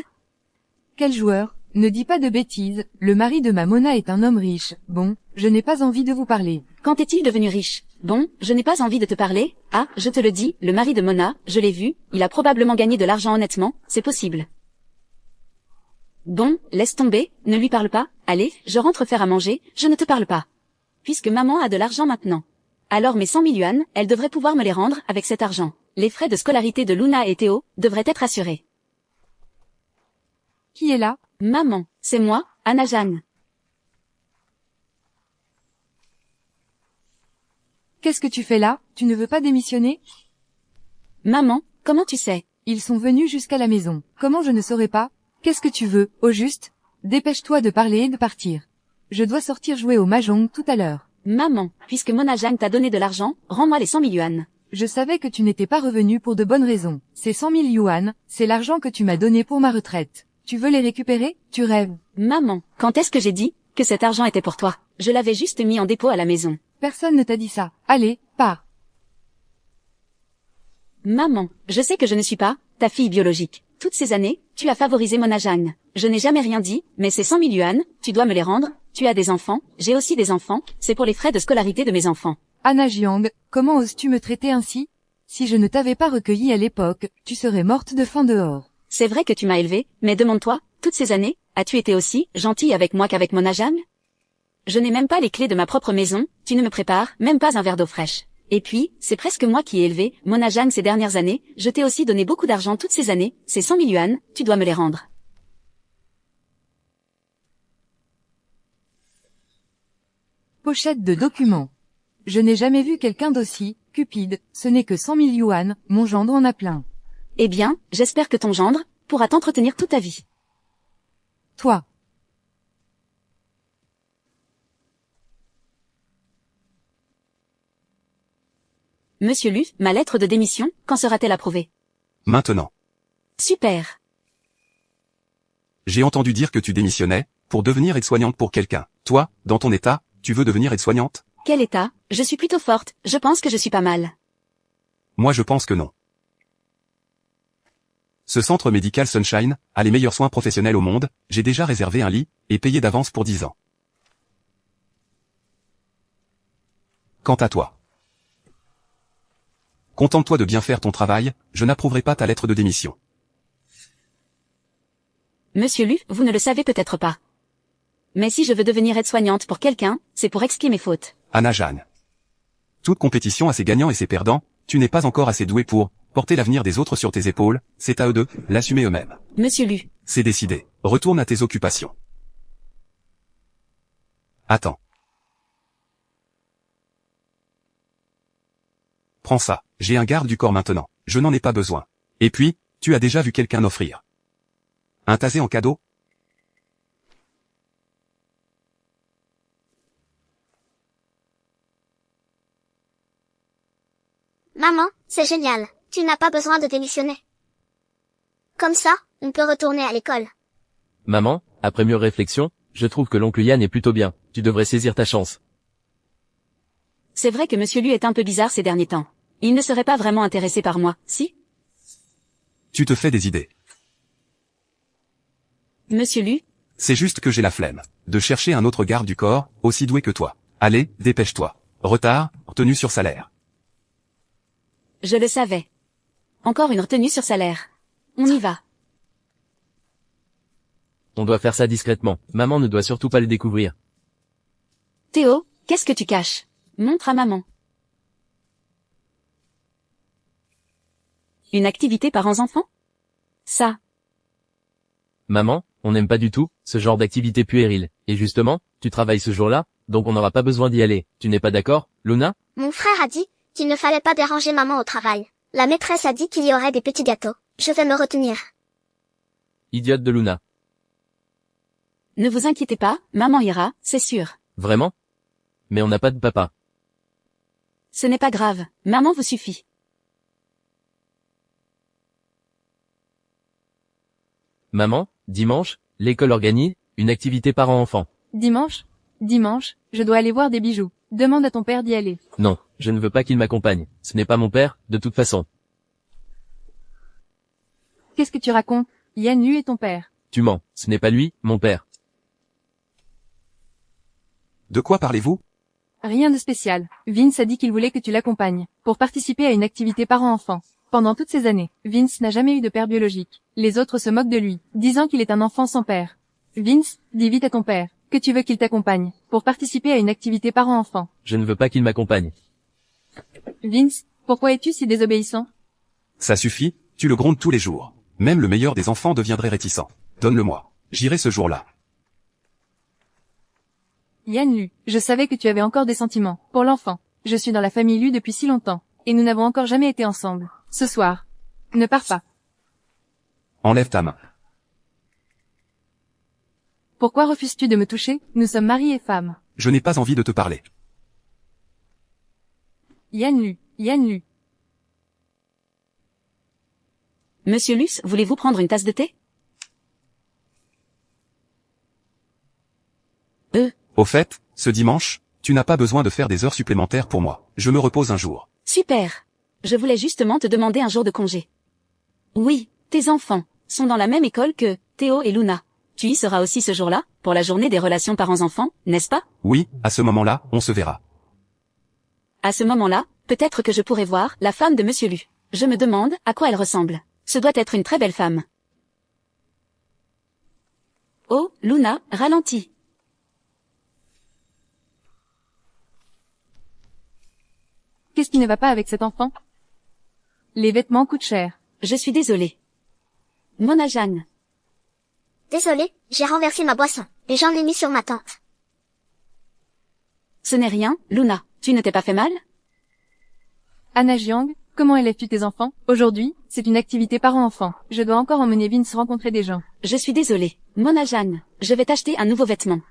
Quel joueur? Ne dis pas de bêtises, le mari de ma Mona est un homme riche. Bon, je n'ai pas envie de vous parler. Quand est-il devenu riche? Bon, je n'ai pas envie de te parler. Ah, je te le dis, le mari de Mona, je l'ai vu, il a probablement gagné de l'argent honnêtement, c'est possible. Bon, laisse tomber, ne lui parle pas, allez, je rentre faire à manger, je ne te parle pas. Puisque maman a de l'argent maintenant. Alors mes 100 000 yuan, elle devrait pouvoir me les rendre avec cet argent. Les frais de scolarité de Luna et Théo devraient être assurés. Qui est là? Maman, c'est moi, Anna Jeanne. Qu'est-ce que tu fais là? Tu ne veux pas démissionner? Maman, comment tu sais? Ils sont venus jusqu'à la maison. Comment je ne saurais pas? Qu'est-ce que tu veux, au juste? Dépêche-toi de parler et de partir. Je dois sortir jouer au mahjong tout à l'heure. Maman, puisque Mona Jeanne t'a donné de l'argent, rends-moi les 100 000 yuan. Je savais que tu n'étais pas revenu pour de bonnes raisons. Ces 100 000 yuan, c'est l'argent que tu m'as donné pour ma retraite. Tu veux les récupérer? Tu rêves. Maman, quand est-ce que j'ai dit que cet argent était pour toi? Je l'avais juste mis en dépôt à la maison. Personne ne t'a dit ça. Allez, pars. Maman, je sais que je ne suis pas ta fille biologique. Toutes ces années, tu as favorisé Mona Jeanne. Je n'ai jamais rien dit, mais ces 100 000 yuan, tu dois me les rendre. Tu as des enfants, j'ai aussi des enfants, c'est pour les frais de scolarité de mes enfants. Anna Jiang, comment oses-tu me traiter ainsi? Si je ne t'avais pas recueilli à l'époque, tu serais morte de faim dehors. C'est vrai que tu m'as élevée, mais demande-toi, toutes ces années, as-tu été aussi gentille avec moi qu'avec Mona Jeanne? Je n'ai même pas les clés de ma propre maison, tu ne me prépares même pas un verre d'eau fraîche. Et puis, c'est presque moi qui ai élevé Mona Jeanne ces dernières années, je t'ai aussi donné beaucoup d'argent toutes ces années, ces 100 000 yuan, tu dois me les rendre. Pochette de documents. Je n'ai jamais vu quelqu'un d'aussi cupide, ce n'est que 100 000 yuan, mon gendre en a plein. Eh bien, j'espère que ton gendre pourra t'entretenir toute ta vie. Toi. Monsieur Lu, ma lettre de démission, quand sera-t-elle approuvée? Maintenant. Super. J'ai entendu dire que tu démissionnais, pour devenir aide-soignante pour quelqu'un. Toi, dans ton état, tu veux devenir aide-soignante? Quel état? Je suis plutôt forte, je pense que je suis pas mal. Moi je pense que non. Ce centre médical Sunshine a les meilleurs soins professionnels au monde, j'ai déjà réservé un lit, et payé d'avance pour 10 ans. Quant à toi. Contente-toi de bien faire ton travail, je n'approuverai pas ta lettre de démission. Monsieur Lu, vous ne le savez peut-être pas. Mais si je veux devenir aide-soignante pour quelqu'un, c'est pour expier mes fautes. Anna Jeanne. Toute compétition a ses gagnants et ses perdants, tu n'es pas encore assez doué pour porter l'avenir des autres sur tes épaules, c'est à eux de l'assumer eux-mêmes. Monsieur Lu. C'est décidé. Retourne à tes occupations. Attends. Prends ça, j'ai un garde du corps maintenant, je n'en ai pas besoin. Et puis, tu as déjà vu quelqu'un offrir un tasé en cadeau? Maman, c'est génial. Tu n'as pas besoin de démissionner. Comme ça, on peut retourner à l'école. Maman, après mûre réflexion, Je trouve que l'oncle Yann est plutôt bien. Tu devrais saisir ta chance. C'est vrai que Monsieur Lu est un peu bizarre ces derniers temps. Il ne serait pas vraiment intéressé par moi, si? Tu te fais des idées. Monsieur Lu, C'est juste que j'ai la flemme de chercher un autre garde du corps, aussi doué que toi. Allez, dépêche-toi. Retard, retenue sur salaire. je le savais. Encore une retenue sur salaire. On y va. On doit faire ça discrètement. Maman ne doit surtout pas le découvrir. Théo, qu'est-ce que tu caches? Montre à maman. Une activité parents-enfants? Ça. Maman, on n'aime pas du tout ce genre d'activité puérile. Et justement, tu travailles ce jour-là, donc on n'aura pas besoin d'y aller. Tu n'es pas d'accord, Luna? Mon frère a dit qu'il ne fallait pas déranger maman au travail. La maîtresse a dit qu'il y aurait des petits gâteaux. Je vais me retenir. Idiote de Luna. Ne vous inquiétez pas, maman ira, c'est sûr. Vraiment? Mais on n'a pas de papa. Ce n'est pas grave, maman vous suffit. Maman, dimanche, l'école organise une activité parents-enfants. Dimanche? Dimanche, je dois aller voir des bijoux. Demande à ton père d'y aller. Non, je ne veux pas qu'il m'accompagne. Ce n'est pas mon père, de toute façon. Qu'est-ce que tu racontes? Yann Lu est ton père. Tu mens, ce n'est pas lui, mon père. De quoi parlez-vous? Rien de spécial. Vince a dit qu'il voulait que tu l'accompagnes, pour participer à une activité parents-enfants. Pendant toutes ces années, Vince n'a jamais eu de père biologique. Les autres se moquent de lui, disant qu'il est un enfant sans père. Vince, dis vite à ton père que tu veux qu'il t'accompagne, pour participer à une activité parents-enfants. Je ne veux pas qu'il m'accompagne. Vince, pourquoi es-tu si désobéissant? Ça suffit, tu le grondes tous les jours. Même le meilleur des enfants deviendrait réticent. Donne-le-moi. J'irai ce jour-là. Yann Lu, je savais que tu avais encore des sentiments pour l'enfant. Je suis dans la famille Lu depuis si longtemps, et nous n'avons encore jamais été ensemble. Ce soir. Ne pars pas. Enlève ta main. Pourquoi refuses-tu de me toucher? Nous sommes mari et femme. Je n'ai pas envie de te parler. Yann Lu, Yann Lu. Monsieur Luce, voulez-vous prendre une tasse de thé? Au fait, ce dimanche, tu n'as pas besoin de faire des heures supplémentaires pour moi. Je me repose un jour. Super. Je voulais justement te demander un jour de congé. Oui, tes enfants sont dans la même école que Théo et Luna. Tu y seras aussi ce jour-là, pour la journée des relations parents-enfants, n'est-ce pas? Oui, à ce moment-là, on se verra. À ce moment-là, peut-être que je pourrai voir la femme de Monsieur Lu. Je me demande à quoi elle ressemble. Ce doit être une très belle femme. Oh, Luna, ralentis. Qu'est-ce qui ne va pas avec cet enfant? Les vêtements coûtent cher. Je suis désolée. Mona Jeanne. Désolée, j'ai renversé ma boisson, et j'en ai mis sur ma tente. Ce n'est rien, Luna. Tu ne t'es pas fait mal? Anna Jiang, comment élèves-tu tes enfants? Aujourd'hui, c'est une activité parents-enfants. Je dois encore emmener Vince rencontrer des gens. Je suis désolée. Mona Jeanne, je vais t'acheter un nouveau vêtement.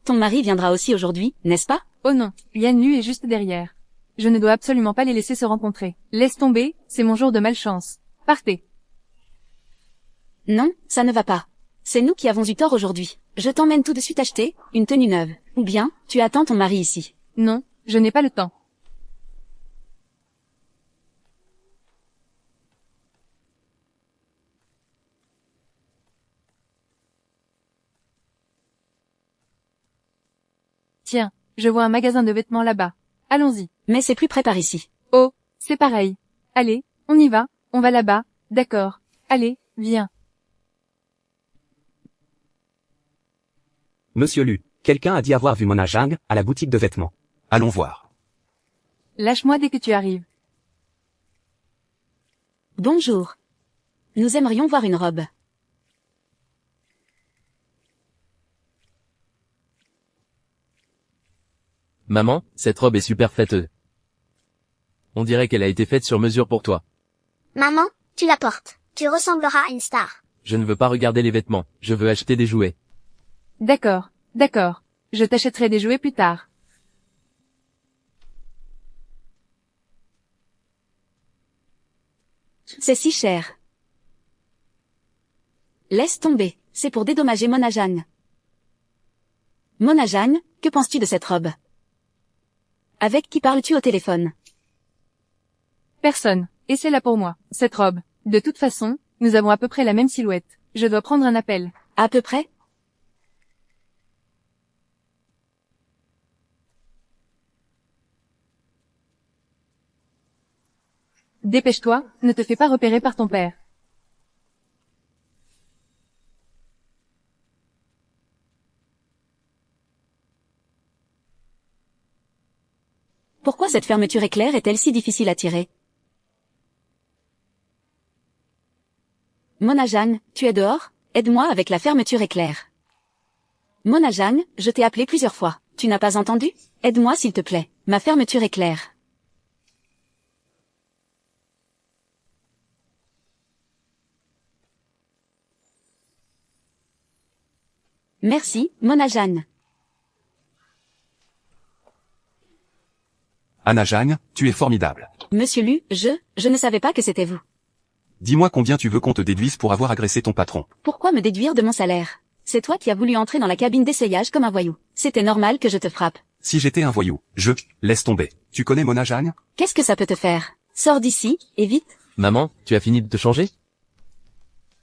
Ton mari viendra aussi aujourd'hui, n'est-ce pas? Oh non, Yann Lu est juste derrière. Je ne dois absolument pas les laisser se rencontrer. Laisse tomber, c'est mon jour de malchance. Partez. Non, ça ne va pas. C'est nous qui avons eu tort aujourd'hui. Je t'emmène tout de suite acheter une tenue neuve. Ou bien, tu attends ton mari ici. Non, je n'ai pas le temps. Tiens, je vois un magasin de vêtements là-bas. Allons-y. Mais c'est plus près par ici. Oh, c'est pareil. Allez, on y va, on va là-bas, d'accord. Allez, viens. Monsieur Lu, quelqu'un a dit avoir vu Mona Jang à la boutique de vêtements. Allons voir. Lâche-moi dès que tu arrives. Bonjour. Nous aimerions voir une robe. Maman, cette robe est super flatteuse. On dirait qu'elle a été faite sur mesure pour toi. Maman, tu la portes. Tu ressembleras à une star. Je ne veux pas regarder les vêtements, je veux acheter des jouets. D'accord, d'accord. Je t'achèterai des jouets plus tard. C'est si cher. Laisse tomber, c'est pour dédommager Mona Jeanne. Mona Jeanne, que penses-tu de cette robe? Avec qui parles-tu au téléphone? Personne. Et c'est là pour moi, cette robe. De toute façon, nous avons à peu près la même silhouette. Je dois prendre un appel. À peu près? Dépêche-toi, ne te fais pas repérer par ton père. Pourquoi cette fermeture éclair est-elle si difficile à tirer? Mona Jeanne, tu es dehors? Aide-moi avec la fermeture éclair. Mona Jeanne, je t'ai appelé plusieurs fois. Tu n'as pas entendu? Aide-moi s'il te plaît. Ma fermeture éclair. Merci, Mona Jeanne. Anna Jeanne, tu es formidable. Monsieur Lu, je ne savais pas que c'était vous. Dis-moi combien tu veux qu'on te déduise pour avoir agressé ton patron. Pourquoi me déduire de mon salaire? C'est toi qui as voulu entrer dans la cabine d'essayage comme un voyou. C'était normal que je te frappe. Si j'étais un voyou, laisse tomber. Tu connais Mona Jeanne? Qu'est-ce que ça peut te faire? Sors d'ici, et vite. Maman, tu as fini de te changer?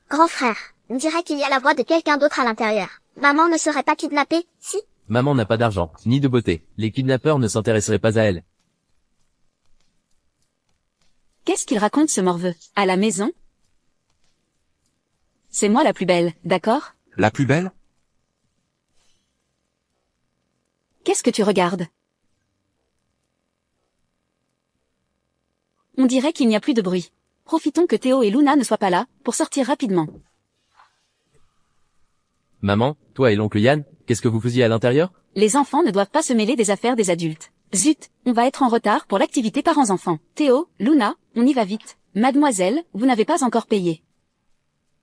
Grand frère, on dirait qu'il y a la voix de quelqu'un d'autre à l'intérieur. Maman ne serait pas kidnappée, si? Maman n'a pas d'argent, ni de beauté. Les kidnappeurs ne s'intéresseraient pas à elle. Qu'est-ce qu'il raconte ce morveux? À la maison? C'est moi la plus belle, d'accord? La plus belle? Qu'est-ce que tu regardes? On dirait qu'il n'y a plus de bruit. Profitons que Théo et Luna ne soient pas là, pour sortir rapidement. Maman, toi et l'oncle Yann, qu'est-ce que vous faisiez à l'intérieur? Les enfants ne doivent pas se mêler des affaires des adultes. Zut, on va être en retard pour l'activité parents-enfants. Théo, Luna, on y va vite. Mademoiselle, vous n'avez pas encore payé.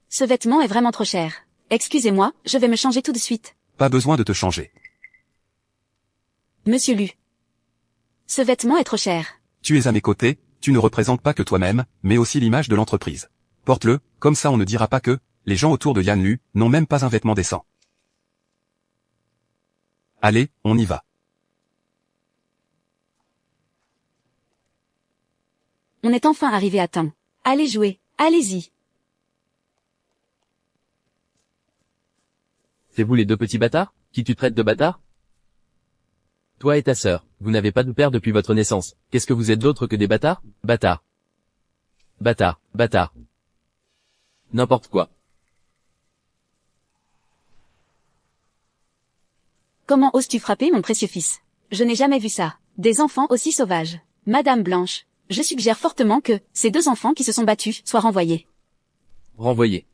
Ce vêtement est vraiment trop cher. Excusez-moi, je vais me changer tout de suite. Pas besoin de te changer. Monsieur Lu. Ce vêtement est trop cher. Tu es à mes côtés, tu ne représentes pas que toi-même, mais aussi l'image de l'entreprise. Porte-le, comme ça on ne dira pas que, les gens autour de Yann Lu, n'ont même pas un vêtement décent. Allez, on y va. On est enfin arrivé à temps. Allez jouer, allez-y. C'est vous les deux petits bâtards? Qui tu traites de bâtard? Toi et ta sœur, vous n'avez pas de père depuis votre naissance. Qu'est-ce que vous êtes d'autre que des bâtards? Bâtards. Bâtards, bâtards. N'importe quoi. Comment oses-tu frapper mon précieux fils? Je n'ai jamais vu ça. Des enfants aussi sauvages. Madame Blanche, je suggère fortement que, ces deux enfants qui se sont battus, soient renvoyés. Renvoyé.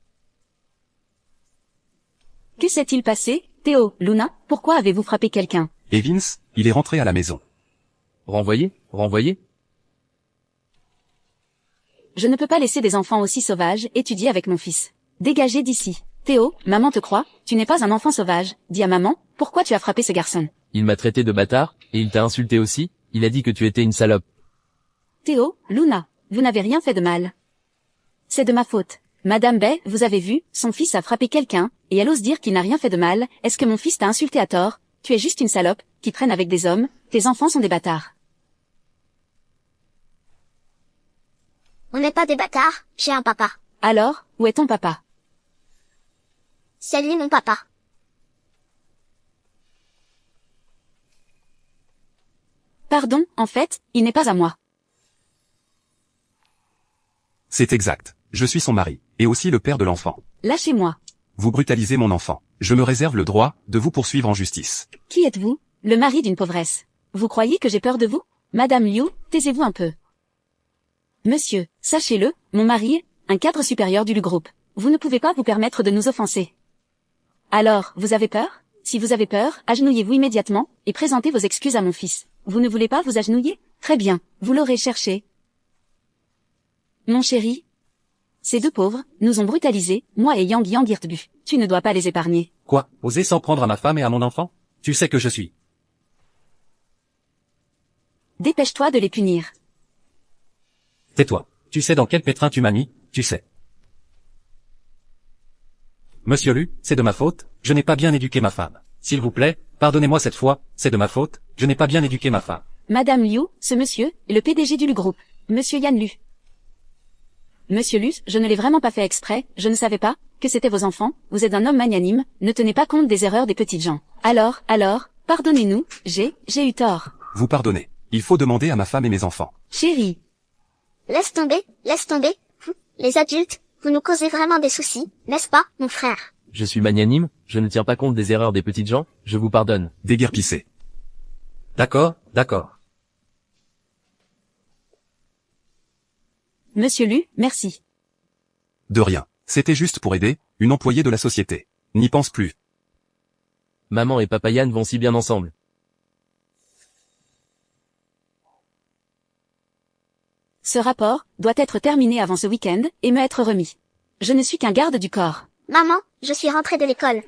Que s'est-il passé, Théo, Luna? Pourquoi avez-vous frappé quelqu'un? Et Vince, il est rentré à la maison. Renvoyé? Renvoyé? Je ne peux pas laisser des enfants aussi sauvages étudier avec mon fils. Dégagez d'ici. Théo, maman te croit, tu n'es pas un enfant sauvage. Dis à maman, pourquoi tu as frappé ce garçon? Il m'a traité de bâtard, et il t'a insulté aussi, il a dit que tu étais une salope. Théo, Luna, vous n'avez rien fait de mal. C'est de ma faute. Madame Bay, vous avez vu, son fils a frappé quelqu'un, et elle ose dire qu'il n'a rien fait de mal. Est-ce que mon fils t'a insulté à tort? Tu es juste une salope, qui traîne avec des hommes, tes enfants sont des bâtards. On n'est pas des bâtards, j'ai un papa. Alors, où est ton papa? C'est lui mon papa. Pardon, en fait, il n'est pas à moi. C'est exact. Je suis son mari, et aussi le père de l'enfant. Lâchez-moi. Vous brutalisez mon enfant. Je me réserve le droit de vous poursuivre en justice. Qui êtes-vous? Le mari d'une pauvresse. Vous croyez que j'ai peur de vous? Madame Liu, taisez-vous un peu. Monsieur, sachez-le, mon mari, un cadre supérieur du groupe. Vous ne pouvez pas vous permettre de nous offenser. Alors, vous avez peur? Si vous avez peur, agenouillez-vous immédiatement, et présentez vos excuses à mon fils. Vous ne voulez pas vous agenouiller? Très bien, vous l'aurez cherché. Mon chéri, ces deux pauvres, nous ont brutalisés, moi et Yang Irtbu. Tu ne dois pas les épargner. Quoi? Oser s'en prendre à ma femme et à mon enfant? Tu sais que je suis. Dépêche-toi de les punir. Tais-toi. Tu sais dans quel pétrin tu m'as mis, tu sais. Monsieur Lu, c'est de ma faute, je n'ai pas bien éduqué ma femme. S'il vous plaît, pardonnez-moi cette fois, c'est de ma faute, je n'ai pas bien éduqué ma femme. Madame Liu, ce monsieur, est le PDG du Lu Group. Monsieur Yan Lu. Monsieur Lu, je ne l'ai vraiment pas fait exprès, je ne savais pas que c'était vos enfants, vous êtes un homme magnanime, ne tenez pas compte des erreurs des petites gens. Alors, pardonnez-nous, j'ai eu tort. Vous pardonnez. Il faut demander à ma femme et mes enfants. Chérie. Laisse tomber, laisse tomber. Les adultes, vous nous causez vraiment des soucis, n'est-ce pas, mon frère? Je suis magnanime, je ne tiens pas compte des erreurs des petites gens, je vous pardonne. Déguerpissez. D'accord, d'accord. Monsieur Lu, merci. De rien. C'était juste pour aider, une employée de la société. N'y pense plus. Maman et papa Yann vont si bien ensemble. Ce rapport doit être terminé avant ce week-end et me être remis. Je ne suis qu'un garde du corps. Maman, je suis rentrée de l'école.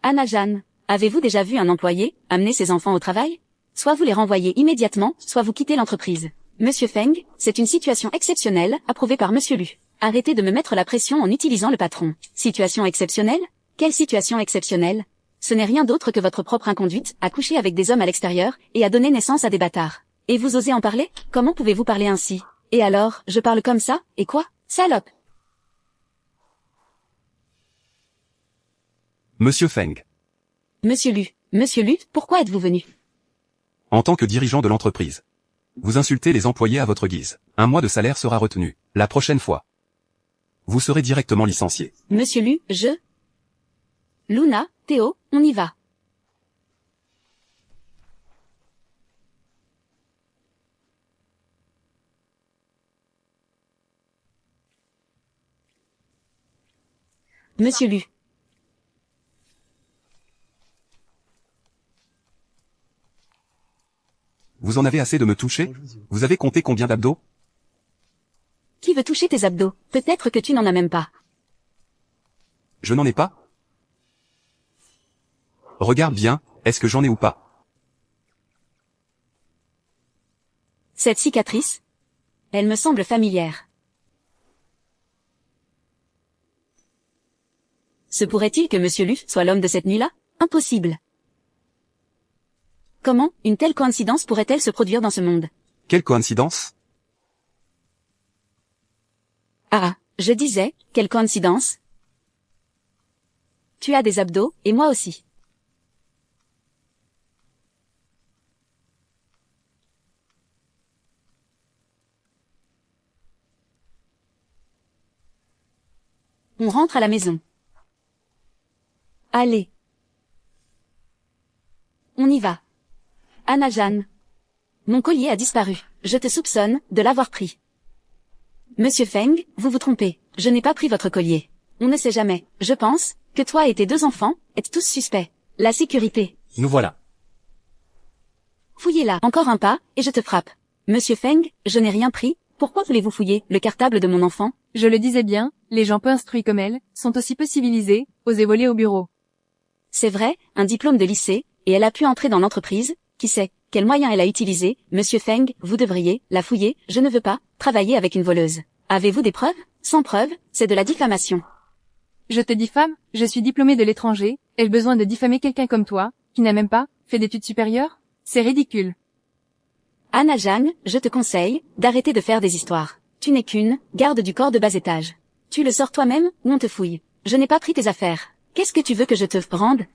Anna Jeanne, avez-vous déjà vu un employé amener ses enfants au travail? Soit vous les renvoyez immédiatement, soit vous quittez l'entreprise. Monsieur Feng, c'est une situation exceptionnelle, approuvée par Monsieur Lu. Arrêtez de me mettre la pression en utilisant le patron. Situation exceptionnelle? Quelle situation exceptionnelle? Ce n'est rien d'autre que votre propre inconduite, à coucher avec des hommes à l'extérieur, et à donner naissance à des bâtards. Et vous osez en parler? Comment pouvez-vous parler ainsi? Et alors, je parle comme ça, et quoi? Salope! Monsieur Feng. Monsieur Lu, pourquoi êtes-vous venu? En tant que dirigeant de l'entreprise. Vous insultez les employés à votre guise. Un mois de salaire sera retenu. La prochaine fois, vous serez directement licencié. Monsieur Lu, Luna, Théo, on y va. Monsieur Lu. Vous en avez assez de me toucher? Vous avez compté combien d'abdos? Qui veut toucher tes abdos? Peut-être que tu n'en as même pas. Je n'en ai pas? Regarde bien, est-ce que j'en ai ou pas? Cette cicatrice? Elle me semble familière. Se pourrait-il que Monsieur Lu soit l'homme de cette nuit-là? Impossible. Comment une telle coïncidence pourrait-elle se produire dans ce monde? Quelle coïncidence? Ah, je disais, quelle coïncidence? Tu as des abdos, et moi aussi. On rentre à la maison. Allez. On y va. Anna Jeanne. Mon collier a disparu. Je te soupçonne de l'avoir pris. Monsieur Feng, vous vous trompez. Je n'ai pas pris votre collier. On ne sait jamais. Je pense que toi et tes deux enfants êtes tous suspects. La sécurité. Nous voilà. Fouillez-la. Encore un pas, et je te frappe. Monsieur Feng, je n'ai rien pris. Pourquoi voulez-vous fouiller le cartable de mon enfant? Je le disais bien, les gens peu instruits comme elle, sont aussi peu civilisés, osez voler au bureau. C'est vrai, un diplôme de lycée, et elle a pu entrer dans l'entreprise. Qui sait, quel moyen elle a utilisé? Monsieur Feng, vous devriez la fouiller. Je ne veux pas travailler avec une voleuse. Avez-vous des preuves? Sans preuves, c'est de la diffamation. Je te diffame, je suis diplômée de l'étranger, ai-je besoin de diffamer quelqu'un comme toi, qui n'a même pas fait d'études supérieures? C'est ridicule. Anna Jeanne, je te conseille d'arrêter de faire des histoires. Tu n'es qu'une garde du corps de bas étage. Tu le sors toi-même, ou on te fouille. Je n'ai pas pris tes affaires. Qu'est-ce que tu veux que je te rende?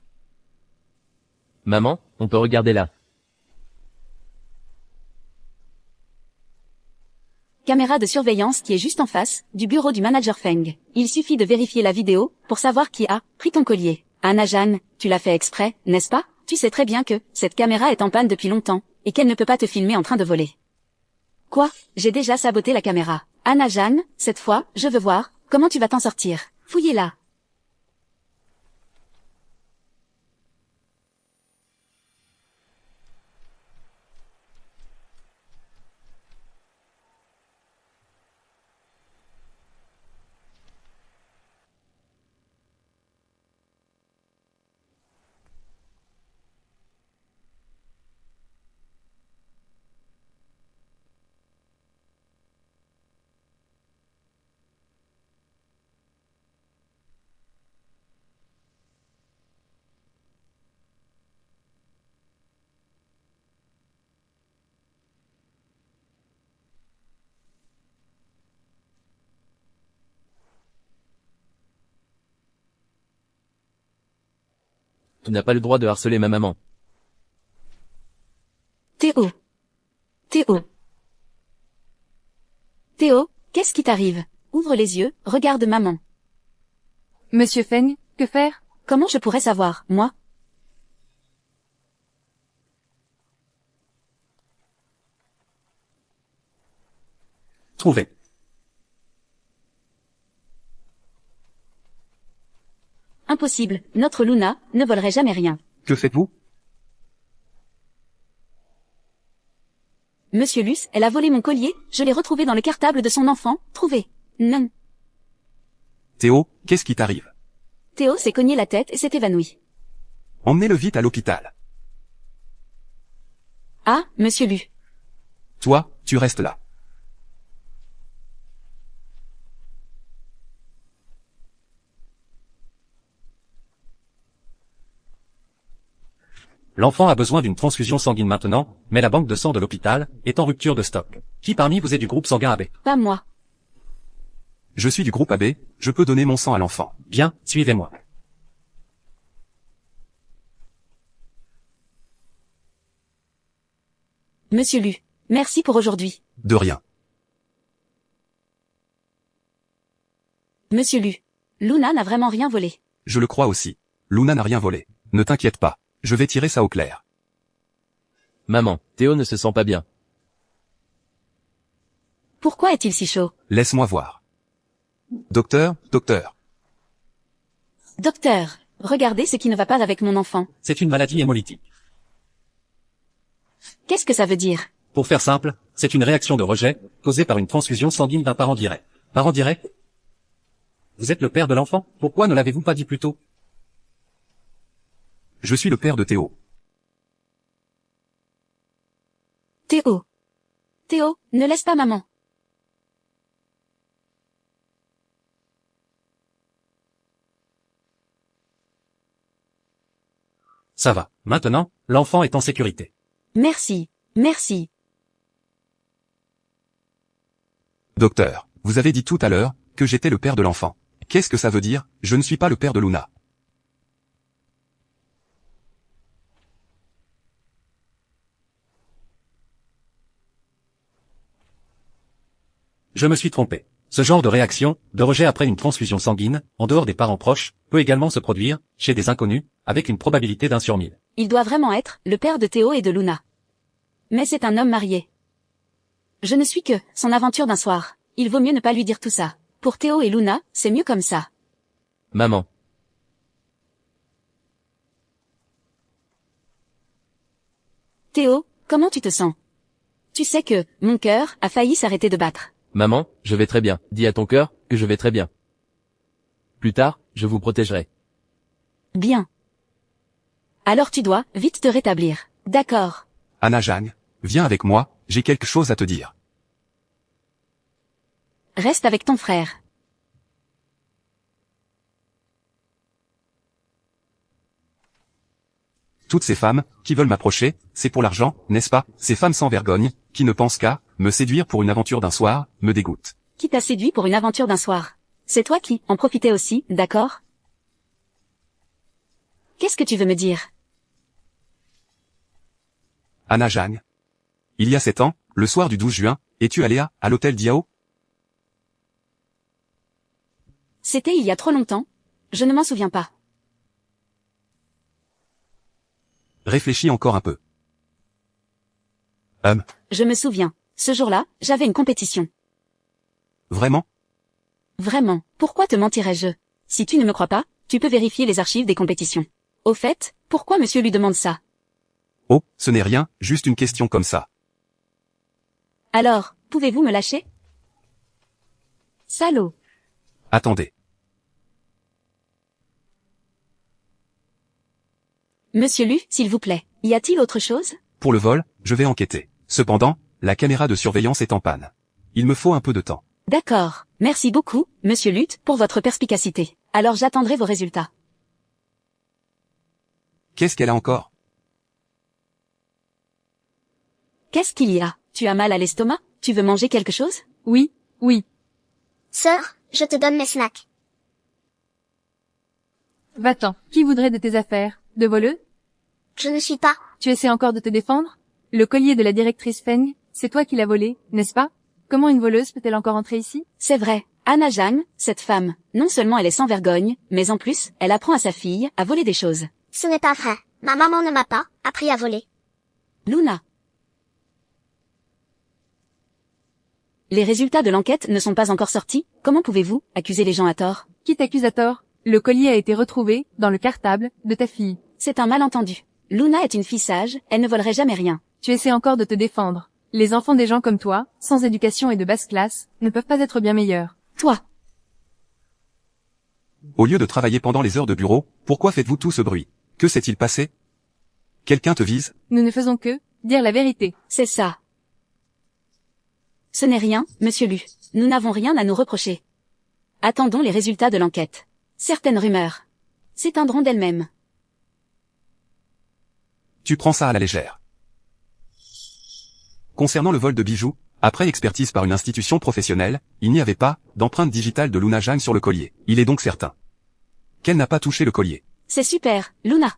Maman, on peut regarder là. Caméra de surveillance qui est juste en face du bureau du manager Feng. Il suffit de vérifier la vidéo pour savoir qui a pris ton collier. Anna Jeanne, tu l'as fait exprès, n'est-ce pas? Tu sais très bien que cette caméra est en panne depuis longtemps et qu'elle ne peut pas te filmer en train de voler. Quoi? J'ai déjà saboté la caméra. Anna Jeanne, cette fois, je veux voir comment tu vas t'en sortir. Fouillez-la. Tu n'as pas le droit de harceler ma maman. Théo. Théo. Théo, qu'est-ce qui t'arrive? Ouvre les yeux, regarde maman. Monsieur Feng, que faire? Comment je pourrais savoir, moi? Trouvé. Impossible, notre Luna ne volerait jamais rien. Que faites-vous? Monsieur Luce, elle a volé mon collier, je l'ai retrouvé dans le cartable de son enfant, trouvé. Non. Théo, qu'est-ce qui t'arrive? Théo s'est cogné la tête et s'est évanoui. Emmenez-le vite à l'hôpital. Ah, monsieur Lu. Toi, tu restes là. L'enfant a besoin d'une transfusion sanguine maintenant, mais la banque de sang de l'hôpital est en rupture de stock. Qui parmi vous est du groupe sanguin AB? Pas moi. Je suis du groupe AB, je peux donner mon sang à l'enfant. Bien, suivez-moi. Monsieur Lu, merci pour aujourd'hui. De rien. Monsieur Lu, Luna n'a vraiment rien volé. Je le crois aussi. Luna n'a rien volé. Ne t'inquiète pas. Je vais tirer ça au clair. Maman, Théo ne se sent pas bien. Pourquoi est-il si chaud? Laisse-moi voir. Docteur, docteur. Docteur, regardez ce qui ne va pas avec mon enfant. C'est une maladie hémolytique. Qu'est-ce que ça veut dire? Pour faire simple, c'est une réaction de rejet causée par une transfusion sanguine d'un parent direct. Parent direct? Vous êtes le père de l'enfant? Pourquoi ne l'avez-vous pas dit plus tôt? Je suis le père de Théo. Théo. Théo, ne laisse pas maman. Ça va. Maintenant, l'enfant est en sécurité. Merci. Merci. Docteur, vous avez dit tout à l'heure que j'étais le père de l'enfant. Qu'est-ce que ça veut dire? Je ne suis pas le père de Luna. Je me suis trompé. Ce genre de réaction, de rejet après une transfusion sanguine, en dehors des parents proches, peut également se produire, chez des inconnus, avec une probabilité d'1 sur 1000. Il doit vraiment être le père de Théo et de Luna. Mais c'est un homme marié. Je ne suis que son aventure d'un soir. Il vaut mieux ne pas lui dire tout ça. Pour Théo et Luna, c'est mieux comme ça. Maman. Théo, comment tu te sens? Tu sais que mon cœur a failli s'arrêter de battre. Maman, je vais très bien. Dis à ton cœur que je vais très bien. Plus tard, je vous protégerai. Bien. Alors tu dois vite te rétablir. D'accord. Anna Jang, viens avec moi, j'ai quelque chose à te dire. Reste avec ton frère. Toutes ces femmes, qui veulent m'approcher, c'est pour l'argent, n'est-ce pas? Ces femmes sans vergogne, qui ne pensent qu'à me séduire pour une aventure d'un soir, me dégoûtent. Qui t'a séduit pour une aventure d'un soir? C'est toi qui en profitais aussi, d'accord? Qu'est-ce que tu veux me dire? Anna Jang. Il y a 7 ans, le soir du 12 juin, es-tu allée à l'hôtel Diao? C'était il y a trop longtemps. Je ne m'en souviens pas. Réfléchis encore un peu. Je me souviens. Ce jour-là, j'avais une compétition. Vraiment? Vraiment, pourquoi te mentirais-je? Si tu ne me crois pas, tu peux vérifier les archives des compétitions. Au fait, pourquoi monsieur lui demande ça? Oh, ce n'est rien, juste une question comme ça. Alors, pouvez-vous me lâcher? Salaud. Attendez. Monsieur Lu, s'il vous plaît, y a-t-il autre chose? Pour le vol, je vais enquêter. Cependant, la caméra de surveillance est en panne. Il me faut un peu de temps. D'accord. Merci beaucoup, monsieur Luth, pour votre perspicacité. Alors j'attendrai vos résultats. Qu'est-ce qu'elle a encore? Qu'est-ce qu'il y a? Tu as mal à l'estomac? Tu veux manger quelque chose? Oui, oui. Sœur, je te donne mes snacks. Va-t'en. Qui voudrait de tes affaires? De voleuse? Je ne suis pas. Tu essaies encore de te défendre? Le collier de la directrice Feng, c'est toi qui l'as volé, n'est-ce pas? Comment une voleuse peut-elle encore entrer ici? C'est vrai. Anna Zhang, cette femme, non seulement elle est sans vergogne, mais en plus, elle apprend à sa fille à voler des choses. Ce n'est pas vrai. Ma maman ne m'a pas appris à voler. Luna. Les résultats de l'enquête ne sont pas encore sortis. Comment pouvez-vous accuser les gens à tort? Qui t'accuse à tort? Le collier a été retrouvé, dans le cartable, de ta fille. C'est un malentendu. Luna est une fille sage, elle ne volerait jamais rien. Tu essaies encore de te défendre. Les enfants des gens comme toi, sans éducation et de basse classe, ne peuvent pas être bien meilleurs. Toi. Au lieu de travailler pendant les heures de bureau, pourquoi faites-vous tout ce bruit? Que s'est-il passé? Quelqu'un te vise? Nous ne faisons que dire la vérité. C'est ça. Ce n'est rien, monsieur Lu. Nous n'avons rien à nous reprocher. Attendons les résultats de l'enquête. Certaines rumeurs s'éteindront d'elles-mêmes. Tu prends ça à la légère. Concernant le vol de bijoux, après expertise par une institution professionnelle, il n'y avait pas d'empreinte digitale de Luna Zhang sur le collier. Il est donc certain qu'elle n'a pas touché le collier. C'est super, Luna.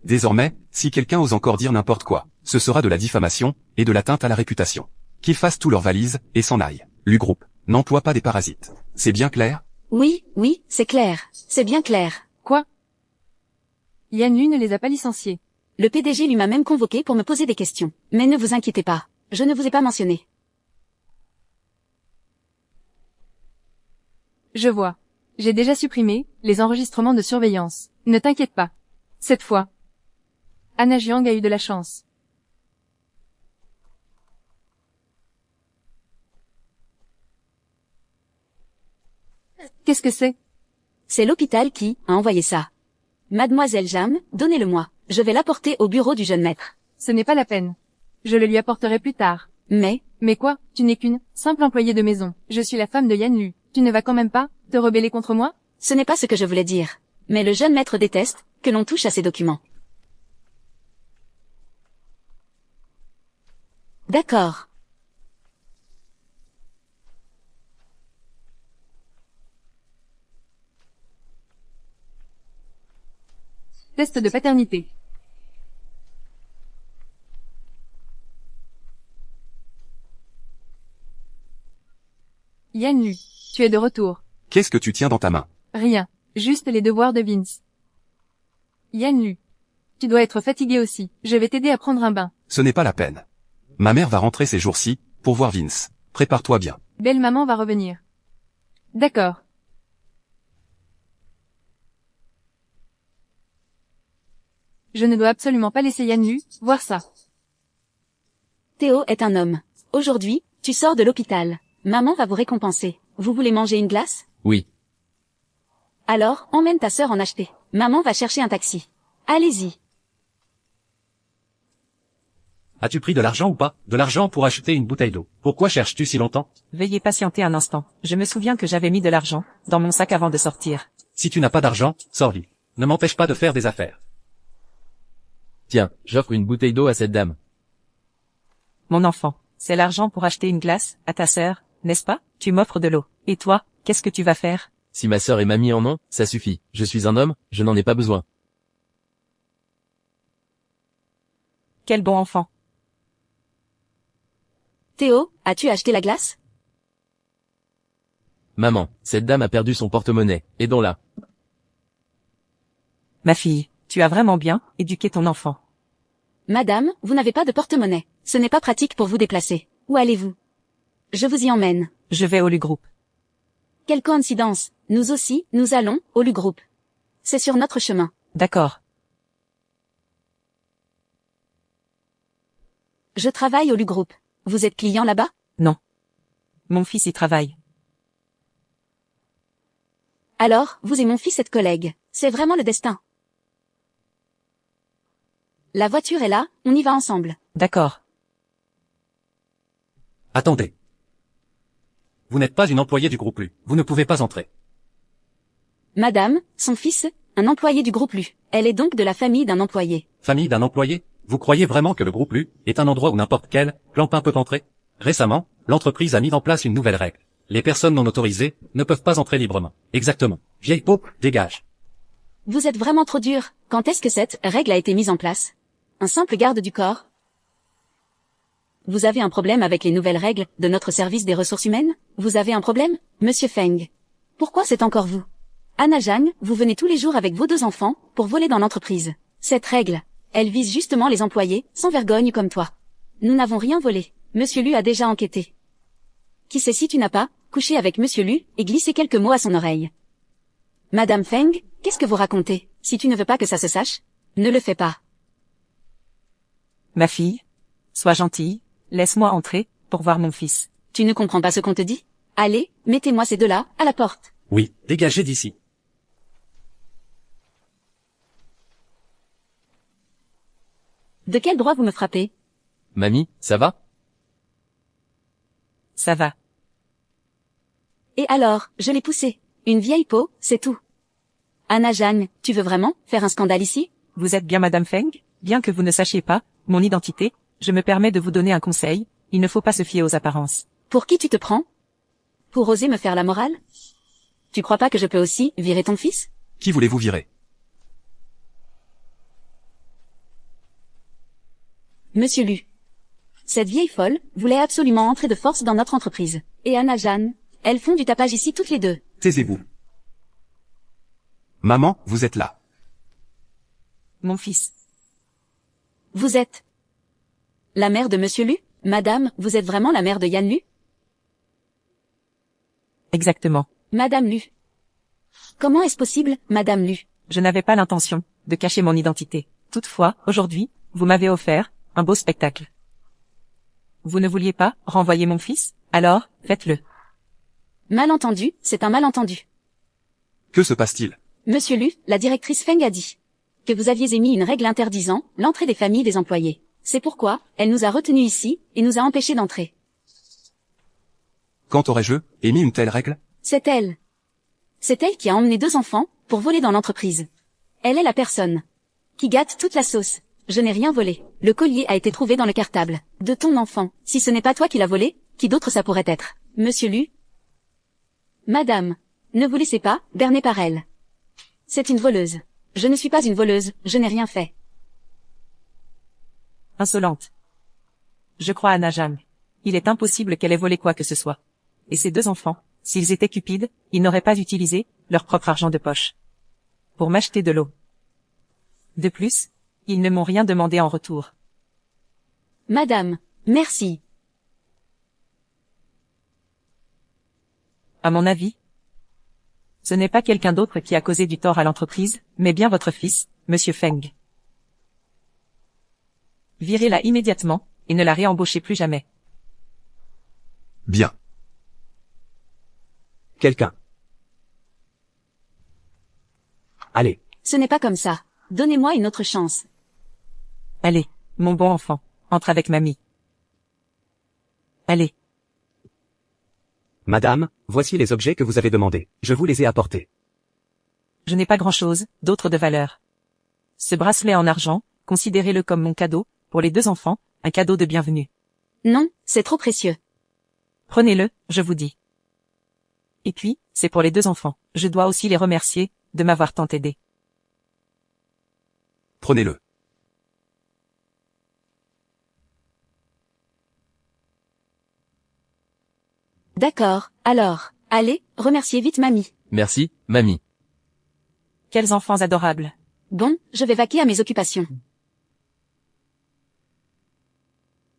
Désormais, si quelqu'un ose encore dire n'importe quoi, ce sera de la diffamation et de l'atteinte à la réputation. Qu'ils fassent tout leurs valises et s'en aillent. Lu Group n'emploie pas des parasites. C'est bien clair? Oui, c'est clair. C'est bien clair. Quoi? Yan Lu ne les a pas licenciés. Le PDG lui m'a même convoqué pour me poser des questions. Mais ne vous inquiétez pas. Je ne vous ai pas mentionné. Je vois. J'ai déjà supprimé les enregistrements de surveillance. Ne t'inquiète pas. Cette fois, Anna Jiang a eu de la chance. Qu'est-ce que c'est? C'est l'hôpital qui a envoyé ça. Mademoiselle Jam, donnez-le-moi. Je vais l'apporter au bureau du jeune maître. Ce n'est pas la peine. Je le lui apporterai plus tard. Mais quoi? Tu n'es qu'une simple employée de maison. Je suis la femme de Yan Lu. Tu ne vas quand même pas te rebeller contre moi? ce n'est pas ce que je voulais dire. Mais le jeune maître déteste que l'on touche à ses documents. D'accord. Test de paternité. Yan Lu, tu es de retour. Qu'est-ce que tu tiens dans ta main? Rien, juste les devoirs de Vince. Yan Lu, tu dois être fatigué aussi. Je vais t'aider à prendre un bain. Ce n'est pas la peine. Ma mère va rentrer ces jours-ci, pour voir Vince. Prépare-toi bien. Belle maman va revenir. D'accord. Je ne dois absolument pas laisser Yan Lu voir ça. Théo est un homme. Aujourd'hui, tu sors de l'hôpital. Maman va vous récompenser. Vous voulez manger une glace? Oui. Alors, emmène ta sœur en acheter. Maman va chercher un taxi. Allez-y. As-tu pris de l'argent ou pas? De l'argent pour acheter une bouteille d'eau. Pourquoi cherches-tu si longtemps? Veuillez patienter un instant. Je me souviens que j'avais mis de l'argent dans mon sac avant de sortir. Si tu n'as pas d'argent, sors-lui. Ne m'empêche pas de faire des affaires. Tiens, j'offre une bouteille d'eau à cette dame. Mon enfant, c'est l'argent pour acheter une glace à ta sœur, n'est-ce pas? Tu m'offres de l'eau. Et toi, qu'est-ce que tu vas faire? Si ma sœur et mamie en ont, ça suffit. Je suis un homme, je n'en ai pas besoin. Quel bon enfant. Théo, as-tu acheté la glace? Maman, cette dame a perdu son porte-monnaie. Aidons-la. Ma fille, tu as vraiment bien éduqué ton enfant. Madame, vous n'avez pas de porte-monnaie. Ce n'est pas pratique pour vous déplacer. Où allez-vous? Je vous y emmène. Je vais au Lu Group. Quelle coïncidence. Nous aussi, nous allons au Lu Group. C'est sur notre chemin. D'accord. Je travaille au Lu Group. Vous êtes client là-bas? Non. Mon fils y travaille. Alors, vous et mon fils êtes collègues. C'est vraiment le destin. La voiture est là, on y va ensemble. D'accord. Attendez. Vous n'êtes pas une employée du groupe Lu. Vous ne pouvez pas entrer. Madame, son fils, un employé du groupe Lu. Elle est donc de la famille d'un employé. Famille d'un employé? Vous croyez vraiment que le groupe Lu est un endroit où n'importe quel clampin peut entrer? Récemment, l'entreprise a mis en place une nouvelle règle. Les personnes non autorisées ne peuvent pas entrer librement. Exactement. Vieille paupe, dégage. Vous êtes vraiment trop dur. Quand est-ce que cette règle a été mise en place? Un simple garde du corps? Vous avez un problème avec les nouvelles règles de notre service des ressources humaines? Vous avez un problème, Monsieur Feng? Pourquoi c'est encore vous? Anna Zhang, vous venez tous les jours avec vos 2 enfants pour voler dans l'entreprise. Cette règle, elle vise justement les employés sans vergogne comme toi. Nous n'avons rien volé. Monsieur Lu a déjà enquêté. Qui sait si tu n'as pas couché avec Monsieur Lu et glissé quelques mots à son oreille? Madame Feng, qu'est-ce que vous racontez? Si tu ne veux pas que ça se sache, ne le fais pas. Ma fille, sois gentille, laisse-moi entrer, pour voir mon fils. Tu ne comprends pas ce qu'on te dit? Allez, mettez-moi ces 2-là, à la porte. Oui, dégagez d'ici. De quel droit vous me frappez? Mamie, ça va? Ça va. Et alors, je l'ai poussé. Une vieille peau, c'est tout. Anna Zhang, tu veux vraiment faire un scandale ici? Vous êtes bien Madame Feng? Bien que vous ne sachiez pas mon identité, je me permets de vous donner un conseil, il ne faut pas se fier aux apparences. Pour qui tu te prends? Pour oser me faire la morale? Tu crois pas que je peux aussi virer ton fils? Qui voulez-vous virer? Monsieur Lu. Cette vieille folle voulait absolument entrer de force dans notre entreprise. Et Anna Zhang, elles font du tapage ici toutes les 2. Taisez-vous. Maman, vous êtes là. Mon fils. Vous êtes la mère de Monsieur Lu? Madame, vous êtes vraiment la mère de Yan Lu? Exactement. Madame Lu. Comment est-ce possible, Madame Lu? Je n'avais pas l'intention de cacher mon identité. Toutefois, aujourd'hui, vous m'avez offert un beau spectacle. Vous ne vouliez pas renvoyer mon fils? Alors, faites-le. Malentendu, c'est un malentendu. Que se passe-t-il? Monsieur Lu, la directrice Feng a dit que vous aviez émis une règle interdisant l'entrée des familles des employés. C'est pourquoi elle nous a retenus ici et nous a empêchés d'entrer. Quand aurais-je émis une telle règle? C'est elle. C'est elle qui a emmené 2 enfants pour voler dans l'entreprise. Elle est la personne qui gâte toute la sauce. Je n'ai rien volé. Le collier a été trouvé dans le cartable de ton enfant. Si ce n'est pas toi qui l'as volé, qui d'autre ça pourrait être? Monsieur Lu? Madame, ne vous laissez pas berner par elle. C'est une voleuse. Je ne suis pas une voleuse, je n'ai rien fait. Insolente. Je crois à Anna Zhang. Il est impossible qu'elle ait volé quoi que ce soit. Et ces 2 enfants, s'ils étaient cupides, ils n'auraient pas utilisé leur propre argent de poche pour m'acheter de l'eau. De plus, ils ne m'ont rien demandé en retour. Madame, merci. À mon avis, ce n'est pas quelqu'un d'autre qui a causé du tort à l'entreprise, mais bien votre fils, Monsieur Feng. Virez-la immédiatement, et ne la réembauchez plus jamais. Bien. Quelqu'un. Allez, Ce n'est pas comme ça. Donnez-moi une autre chance. Allez, mon bon enfant, entre avec mamie. Allez. madame, voici les objets que vous avez demandés. Je vous les ai apportés. Je n'ai pas grand-chose d'autre de valeur. Ce bracelet en argent, considérez-le comme mon cadeau, pour les 2 enfants, un cadeau de bienvenue. Non, c'est trop précieux. Prenez-le, je vous dis. Et puis, c'est pour les 2 enfants. Je dois aussi les remercier de m'avoir tant aidé. Prenez-le. D'accord, alors, allez, remerciez vite mamie. Merci, mamie. Quels enfants adorables. Bon, je vais vaquer à mes occupations.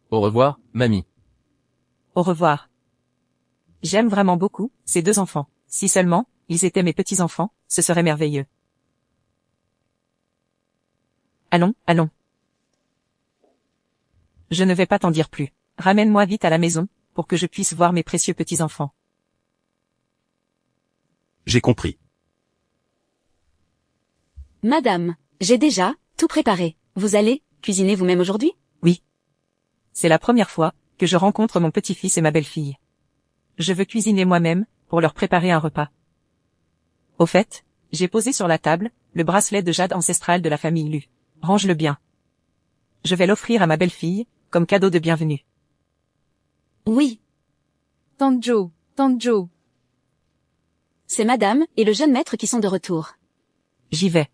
Au revoir, mamie. Au revoir. J'aime vraiment beaucoup ces 2 enfants. Si seulement, ils étaient mes petits-enfants, ce serait merveilleux. Allons, allons. Je ne vais pas t'en dire plus. Ramène-moi vite à la maison, pour que je puisse voir mes précieux petits-enfants. J'ai compris. Madame, j'ai déjà tout préparé. Vous allez cuisiner vous-même aujourd'hui? Oui. C'est la première fois que je rencontre mon petit-fils et ma belle-fille. Je veux cuisiner moi-même, pour leur préparer un repas. Au fait, j'ai posé sur la table le bracelet de jade ancestral de la famille Lu. Range-le bien. Je vais l'offrir à ma belle-fille, comme cadeau de bienvenue. Oui, Tante Jo, Tante Jo. c'est madame et le jeune maître qui sont de retour. J'y vais.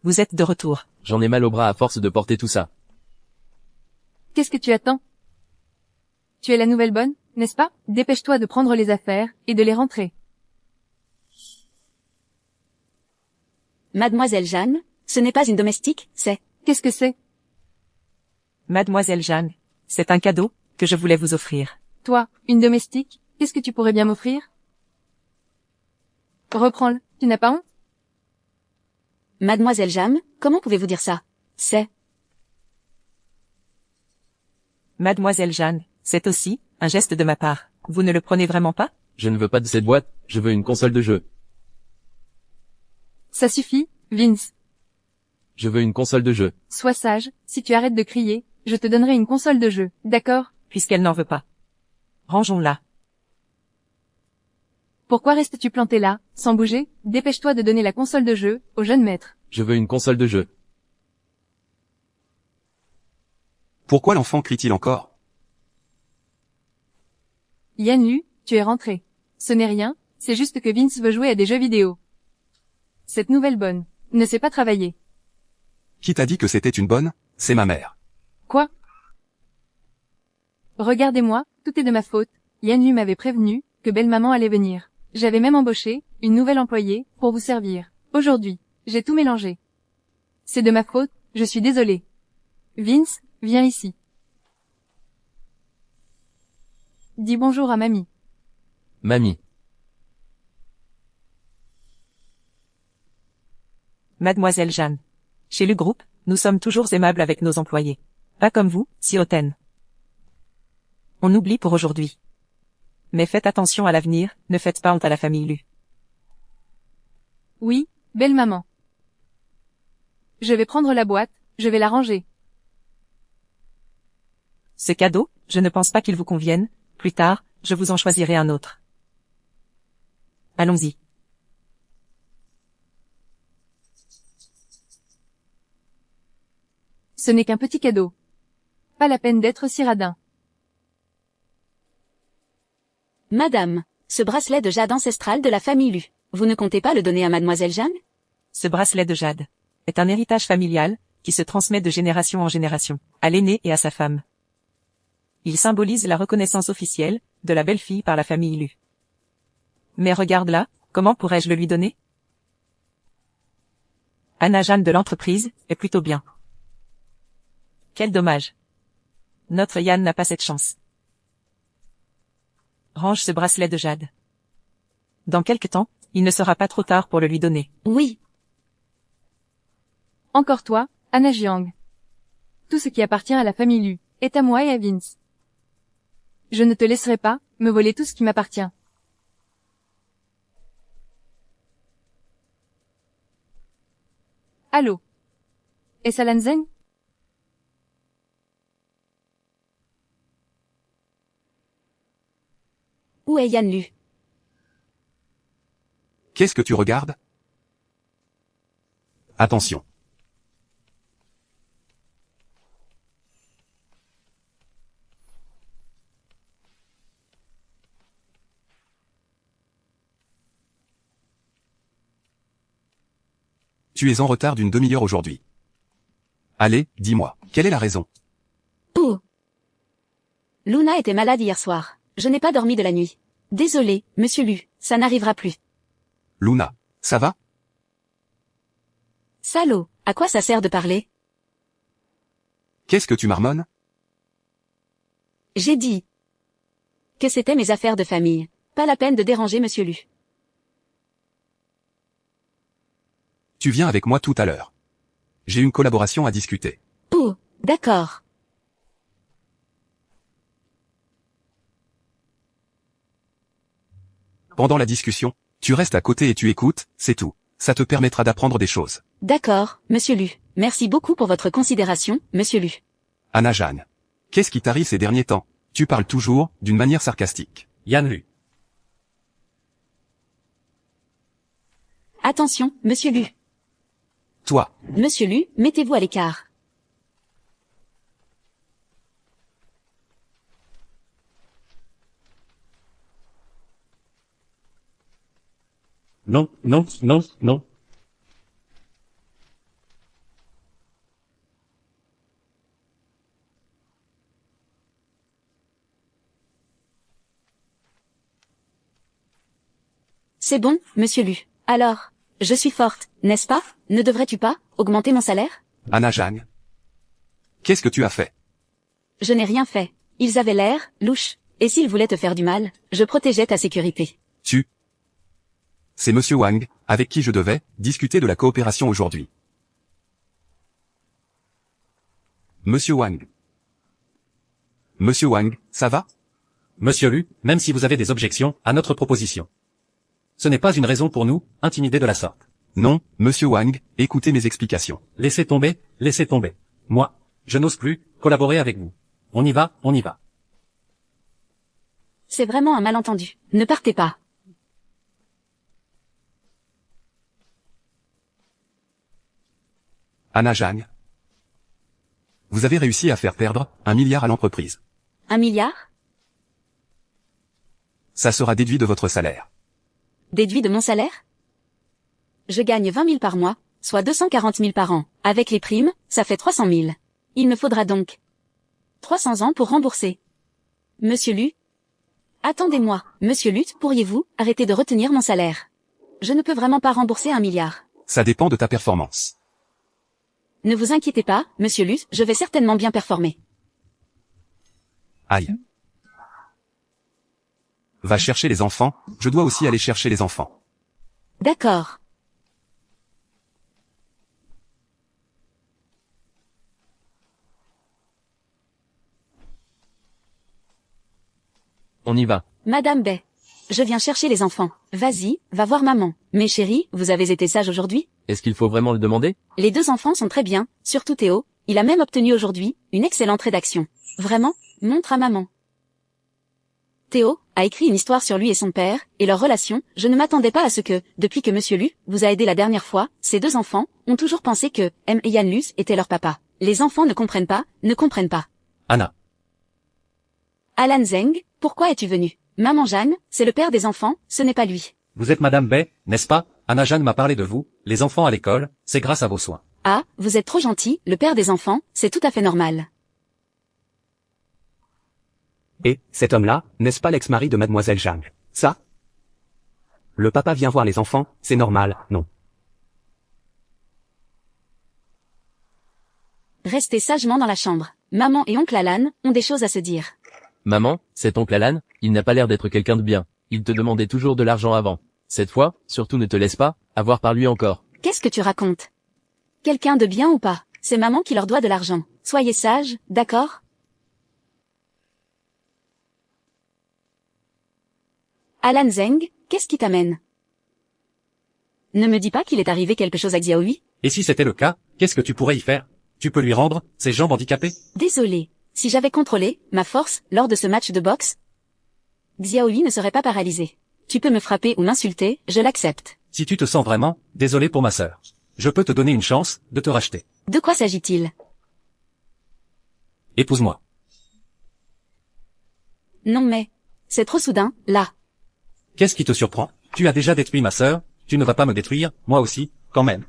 Vous êtes de retour. J'en ai mal au bras à force de porter tout ça. Qu'est-ce que tu attends? Tu es la nouvelle bonne, n'est-ce pas? Dépêche-toi de prendre les affaires, et de les rentrer. Mademoiselle Jeanne, ce n'est pas une domestique, c'est... Qu'est-ce que c'est? Mademoiselle Jeanne, c'est un cadeau que je voulais vous offrir. Toi, une domestique, qu'est-ce que tu pourrais bien m'offrir? Reprends-le, tu n'as pas honte? Mademoiselle Jeanne, comment pouvez-vous dire ça? C'est... Mademoiselle Jeanne, c'est aussi un geste de ma part. Vous ne le prenez vraiment pas? Je ne veux pas de cette boîte, je veux une console de jeu. Ça suffit, Vince. Je veux une console de jeu. Sois sage, si tu arrêtes de crier, je te donnerai une console de jeu, d'accord? Puisqu'elle n'en veut pas. Rangeons-la. Pourquoi restes-tu planté là, sans bouger? Dépêche-toi de donner la console de jeu, au jeune maître. Je veux une console de jeu. Pourquoi l'enfant crie-t-il encore? Yann-Lu, tu es rentré. Ce n'est rien, c'est juste que Vince veut jouer à des jeux vidéo. Cette nouvelle bonne ne sait pas travailler. Qui t'a dit que c'était une bonne? C'est ma mère. Quoi? Regardez-moi, tout est de ma faute. Yann-Lu m'avait prévenu que belle-maman allait venir. J'avais même embauché une nouvelle employée pour vous servir. Aujourd'hui, j'ai tout mélangé. C'est de ma faute, je suis désolée. Vince, viens ici. Dis bonjour à mamie. Mamie. Mademoiselle Jeanne. Chez le groupe, nous sommes toujours aimables avec nos employés. Pas comme vous, si hautaine. On oublie pour aujourd'hui. Mais faites attention à l'avenir, ne faites pas honte à la famille Lu. Oui, belle maman. Je vais prendre la boîte, je vais la ranger. Ce cadeau, je ne pense pas qu'il vous convienne, plus tard, je vous en choisirai un autre. Allons-y. Ce n'est qu'un petit cadeau. Pas la peine d'être si radin. Madame, ce bracelet de jade ancestral de la famille Lu, vous ne comptez pas le donner à Mademoiselle Jeanne? Ce bracelet de jade est un héritage familial qui se transmet de génération en génération, à l'aîné et à sa femme. Il symbolise la reconnaissance officielle de la belle-fille par la famille Lu. Mais regarde-la, comment pourrais-je le lui donner? Anna Jeanne de l'entreprise est plutôt bien. Quel dommage. Notre Yann n'a pas cette chance. Range ce bracelet de jade. Dans quelque temps, il ne sera pas trop tard pour le lui donner. Oui. Encore toi, Anna Jiang. Tout ce qui appartient à la famille Lu est à moi et à Vince. Je ne te laisserai pas me voler tout ce qui m'appartient. Allô? Est-ce Alan Zeng? Où est Yann-Lu? Qu'est-ce que tu regardes? Attention. Tu es en retard d'une demi-heure aujourd'hui. Allez, dis-moi, quelle est la raison? Oh. Luna était malade hier soir. Je n'ai pas dormi de la nuit. Désolé, monsieur Lu, ça n'arrivera plus. Luna, ça va? Salaud, à quoi ça sert de parler? Qu'est-ce que tu marmonnes? J'ai dit que c'était mes affaires de famille. Pas la peine de déranger monsieur Lu. Tu viens avec moi tout à l'heure. J'ai une collaboration à discuter. Oh, d'accord. Pendant la discussion, tu restes à côté et tu écoutes, c'est tout. Ça te permettra d'apprendre des choses. D'accord, monsieur Lu. Merci beaucoup pour votre considération, monsieur Lu. Anna Jeanne. Qu'est-ce qui t'arrive ces derniers temps? Tu parles toujours, d'une manière sarcastique. Yann Lu. Attention, monsieur Lu. Toi, Monsieur Lu, mettez-vous à l'écart. Non, non, non, non. C'est bon, monsieur Lu. Alors, je suis forte, n'est-ce pas? Ne devrais-tu pas augmenter mon salaire? Anna Jang. Qu'est-ce que tu as fait? Je n'ai rien fait. Ils avaient l'air louche. Et s'ils voulaient te faire du mal, je protégeais ta sécurité. C'est Monsieur Wang, avec qui je devais discuter de la coopération aujourd'hui. Monsieur Wang. Monsieur Wang, ça va? Monsieur Lu, même si vous avez des objections à notre proposition. Ce n'est pas une raison pour nous, intimider de la sorte. Non, Monsieur Wang, écoutez mes explications. Laissez tomber, laissez tomber. Moi, je n'ose plus collaborer avec vous. On y va, on y va. C'est vraiment un malentendu. Ne partez pas. Anna Jang. Vous avez réussi à faire perdre 1 milliard à l'entreprise. 1 milliard? Ça sera déduit de votre salaire. Déduit de mon salaire? Je gagne 20 000 par mois, soit 240 000 par an. Avec les primes, ça fait 300 000. Il me faudra donc 300 ans pour rembourser. Monsieur Lu? Attendez-moi, Monsieur Lu, pourriez-vous arrêter de retenir mon salaire? Je ne peux vraiment pas rembourser 1 milliard. Ça dépend de ta performance. Ne vous inquiétez pas, Monsieur Lu, je vais certainement bien performer. Aïe. Va chercher les enfants, je dois aussi aller chercher les enfants. D'accord. On y va. Madame Bay. Je viens chercher les enfants. Vas-y, va voir maman. Mes chéris, vous avez été sages aujourd'hui? Est-ce qu'il faut vraiment le demander? Les 2 enfants sont très bien, surtout Théo. Il a même obtenu aujourd'hui une excellente rédaction. Vraiment, montre à maman. Théo a écrit une histoire sur lui et son père, et leur relation. Je ne m'attendais pas à ce que, depuis que Monsieur Lu vous a aidé la dernière fois, ces 2 enfants ont toujours pensé que M et Yan Lu étaient leur papa. Les enfants ne comprennent pas, ne comprennent pas. Anna. Alan Zeng, pourquoi es-tu venu? Maman Jeanne, c'est le père des enfants, ce n'est pas lui. Vous êtes Madame Bay, n'est-ce pas? Anna Jeanne m'a parlé de vous, les enfants à l'école, c'est grâce à vos soins. Ah, vous êtes trop gentil, le père des enfants, c'est tout à fait normal. Et, cet homme-là, n'est-ce pas l'ex-mari de mademoiselle Zhang? Ça? Le papa vient voir les enfants, c'est normal, non? Restez sagement dans la chambre. Maman et oncle Alan ont des choses à se dire. Maman, cet oncle Alan, il n'a pas l'air d'être quelqu'un de bien. Il te demandait toujours de l'argent avant. Cette fois, surtout ne te laisse pas avoir par lui encore. Qu'est-ce que tu racontes? Quelqu'un de bien ou pas? C'est maman qui leur doit de l'argent. Soyez sages, d'accord? Alan Zeng, qu'est-ce qui t'amène? Ne me dis pas qu'il est arrivé quelque chose à Xiaohui? Et si c'était le cas, qu'est-ce que tu pourrais y faire? Tu peux lui rendre ses jambes handicapées? Désolé. Si j'avais contrôlé ma force lors de ce match de boxe, Xiaohui ne serait pas paralysé. Tu peux me frapper ou m'insulter, je l'accepte. Si tu te sens vraiment, désolé pour ma sœur. Je peux te donner une chance de te racheter. De quoi s'agit-il? Épouse-moi. Non mais, c'est trop soudain, là. Qu'est-ce qui te surprend? Tu as déjà détruit ma sœur, tu ne vas pas me détruire, moi aussi, quand même.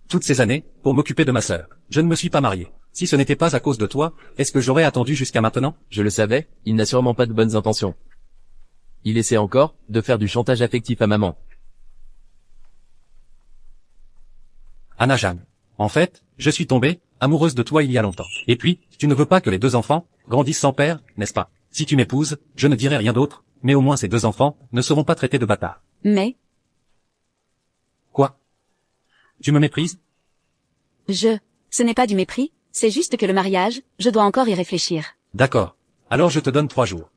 Toutes ces années, pour m'occuper de ma sœur, je ne me suis pas marié. Si ce n'était pas à cause de toi, est-ce que j'aurais attendu jusqu'à maintenant? Je le savais, il n'a sûrement pas de bonnes intentions. Il essaie encore de faire du chantage affectif à maman. Anna Jeanne. En fait, je suis tombée amoureuse de toi il y a longtemps. Et puis, tu ne veux pas que les 2 enfants grandissent sans père, n'est-ce pas? Si tu m'épouses, je ne dirai rien d'autre, mais au moins ces 2 enfants ne seront pas traités de bâtards. Mais, Quoi? Tu me méprises? ce n'est pas du mépris, c'est juste que le mariage, je dois encore y réfléchir. D'accord. Alors je te donne 3 jours.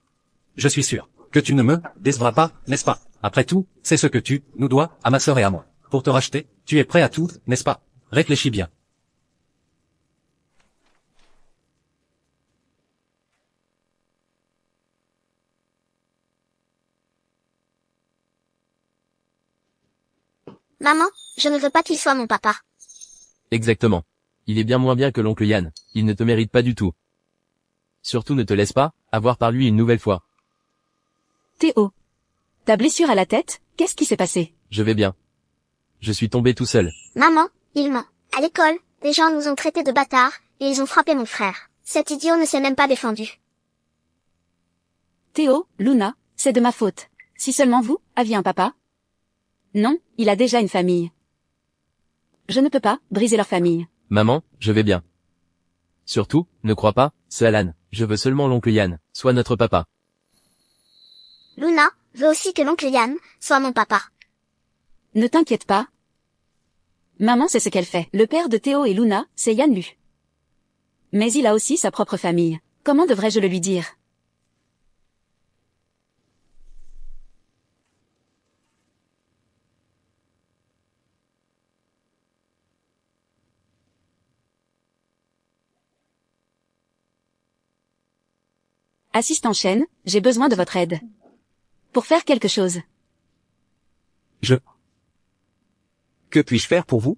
Je suis sûr que tu ne me décevras pas, n'est-ce pas? Après tout, c'est ce que tu nous dois à ma sœur et à moi. Pour te racheter, tu es prêt à tout, n'est-ce pas? Réfléchis bien. Maman, je ne veux pas qu'il soit mon papa. Exactement. Il est bien moins bien que l'oncle Yann. Il ne te mérite pas du tout. Surtout ne te laisse pas avoir par lui une nouvelle fois. Théo. Ta blessure à la tête, qu'est-ce qui s'est passé? Je vais bien. Je suis tombé tout seul. Maman, il ment. À l'école, les gens nous ont traités de bâtards, et ils ont frappé mon frère. Cet idiot ne s'est même pas défendu. Théo, Luna, c'est de ma faute. Si seulement vous aviez un papa. Non, il a déjà une famille. Je ne peux pas briser leur famille. Maman, je vais bien. Surtout, ne crois pas, c'est Alan. Je veux seulement l'oncle Yann, soit notre papa. Luna veut aussi que l'oncle Yann soit mon papa. Ne t'inquiète pas. Maman sait ce qu'elle fait. Le père de Théo et Luna, c'est Yann Lu. Mais il a aussi sa propre famille. Comment devrais-je le lui dire? Assistant Chen, j'ai besoin de votre aide. Pour faire quelque chose. Que puis-je faire pour vous?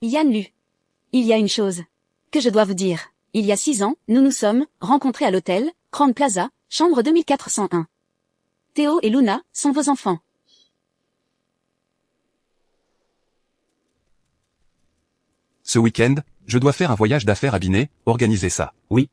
Yann Lu. Il y a une chose que je dois vous dire. Il y a 6 ans, nous nous sommes rencontrés à l'hôtel Grand Plaza, chambre 2401. Théo et Luna sont vos enfants. Ce week-end, je dois faire un voyage d'affaires à Binet, organiser ça. Oui.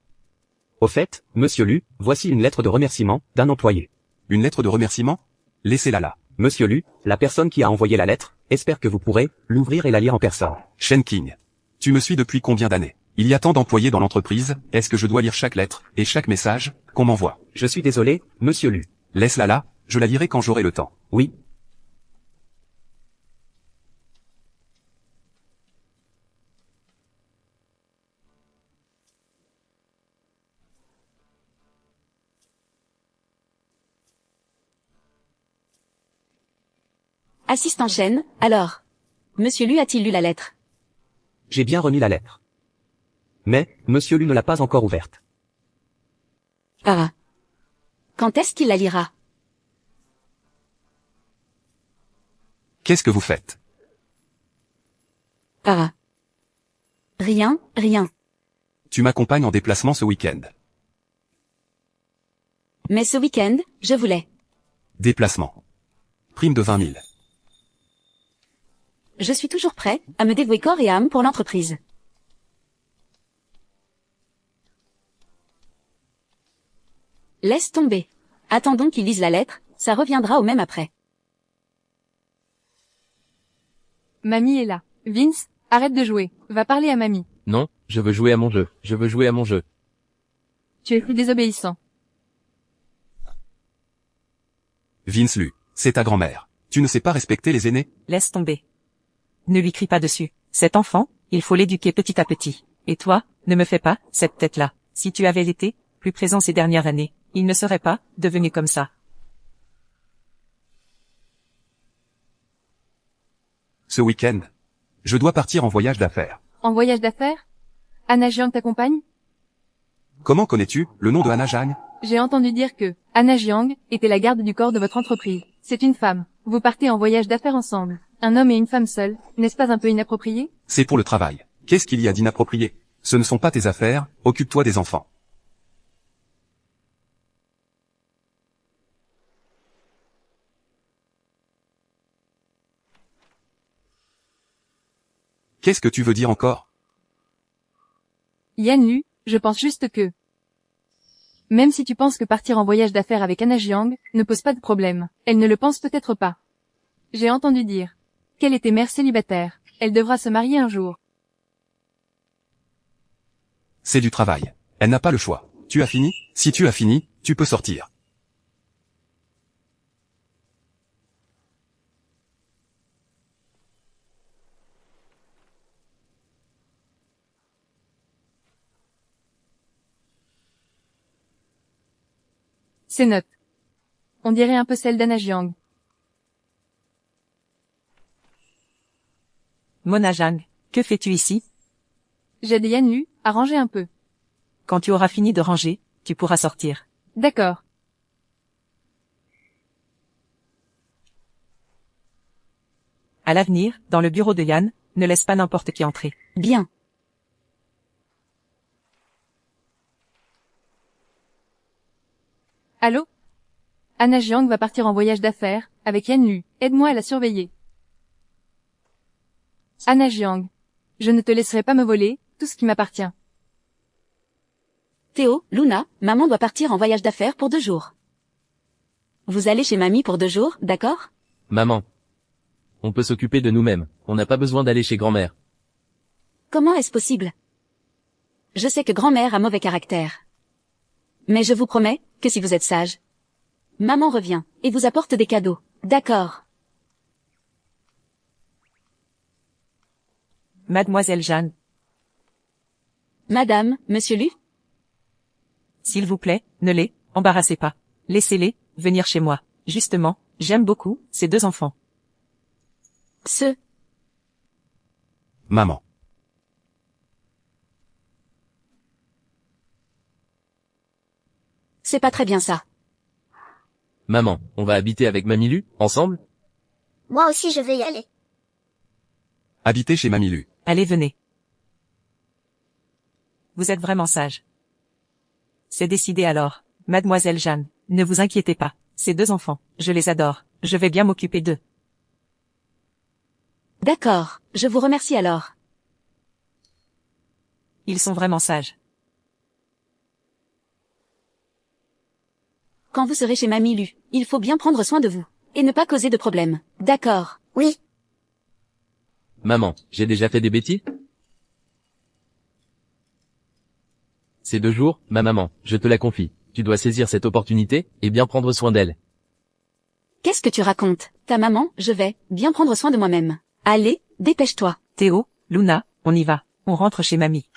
Au fait, monsieur Lu, voici une lettre de remerciement d'un employé. Une lettre de remerciement? Laissez-la là. Monsieur Lu, la personne qui a envoyé la lettre, espère que vous pourrez l'ouvrir et la lire en personne. Shen King. Tu me suis depuis combien d'années? Il y a tant d'employés dans l'entreprise, est-ce que je dois lire chaque lettre et chaque message qu'on m'envoie? Je suis désolé, monsieur Lu. Laisse-la là, je la lirai quand j'aurai le temps. Oui. Assistant Chen, alors. Monsieur Lu a-t-il lu la lettre? J'ai bien remis la lettre. Mais, monsieur Lu ne l'a pas encore ouverte. Ah. Quand est-ce qu'il la lira? Qu'est-ce que vous faites? Ah. Rien, rien. Tu m'accompagnes en déplacement ce week-end. Mais ce week-end, je voulais. Déplacement. Prime de 20 000. Je suis toujours prêt à me dévouer corps et âme pour l'entreprise. Laisse tomber. Attendons qu'il lise la lettre, ça reviendra au même après. Mamie est là. Vince, arrête de jouer. Va parler à mamie. Non, je veux jouer à mon jeu. Je veux jouer à mon jeu. Tu es plus désobéissant. Vince Lu, c'est ta grand-mère. Tu ne sais pas respecter les aînés? Laisse tomber. Ne lui crie pas dessus. Cet enfant, il faut l'éduquer petit à petit. Et toi, ne me fais pas cette tête-là. Si tu avais été plus présent ces dernières années, il ne serait pas devenu comme ça. Ce week-end, je dois partir en voyage d'affaires. En voyage d'affaires? Anna Jiang t'accompagne? Comment connais-tu le nom de Hannah Jang? J'ai entendu dire que Anna Jiang était la garde du corps de votre entreprise. C'est une femme. Vous partez en voyage d'affaires ensemble. Un homme et une femme seuls. N'est-ce pas un peu inapproprié? C'est pour le travail. Qu'est-ce qu'il y a d'inapproprié? Ce ne sont pas tes affaires, occupe-toi des enfants. Qu'est-ce que tu veux dire encore? Yann Lu, je pense juste que... Même si tu penses que partir en voyage d'affaires avec Anna Jiang ne pose pas de problème, elle ne le pense peut-être pas. J'ai entendu dire qu'elle était mère célibataire. Elle devra se marier un jour. C'est du travail. Elle n'a pas le choix. Tu as fini? Si tu as fini, tu peux sortir. Ces notes. On dirait un peu celle d'Anna Jiang. Mona Jang, que fais-tu ici? J'aide Yann Lu à ranger un peu. Quand tu auras fini de ranger, tu pourras sortir. D'accord. À l'avenir, dans le bureau de Yann, ne laisse pas n'importe qui entrer. Bien. Allô? Anna Jiang va partir en voyage d'affaires avec Yann Lu. Aide-moi à la surveiller. Anna Jiang. Je ne te laisserai pas me voler tout ce qui m'appartient. Théo, Luna, maman doit partir en voyage d'affaires pour 2 jours. Vous allez chez mamie pour 2 jours, d'accord? Maman. On peut s'occuper de nous-mêmes, on n'a pas besoin d'aller chez grand-mère. Comment est-ce possible? Je sais que grand-mère a mauvais caractère. Mais je vous promets que si vous êtes sage, maman revient et vous apporte des cadeaux, d'accord? Mademoiselle Jeanne, Madame, Monsieur Lu? s'il vous plaît, ne les embarrassez pas. Laissez-les venir chez moi. Justement, j'aime beaucoup ces 2 enfants. Maman. C'est pas très bien ça. Maman, on va habiter avec Mamie Lu, ensemble? Moi aussi je vais y aller. Habiter chez Mamie Lu. Allez, venez. Vous êtes vraiment sage. C'est décidé alors. Mademoiselle Jeanne, ne vous inquiétez pas. Ces 2 enfants, je les adore. Je vais bien m'occuper d'eux. D'accord, je vous remercie alors. Ils sont vraiment sages. Quand vous serez chez mamie Lu, il faut bien prendre soin de vous. Et ne pas causer de problèmes. D'accord. Oui, Maman, j'ai déjà fait des bêtises? Ces 2 jours, ma maman, je te la confie. Tu dois saisir cette opportunité, et bien prendre soin d'elle. Qu'est-ce que tu racontes? Ta maman, je vais bien prendre soin de moi-même. Allez, dépêche-toi. Théo, Luna, on y va. On rentre chez mamie.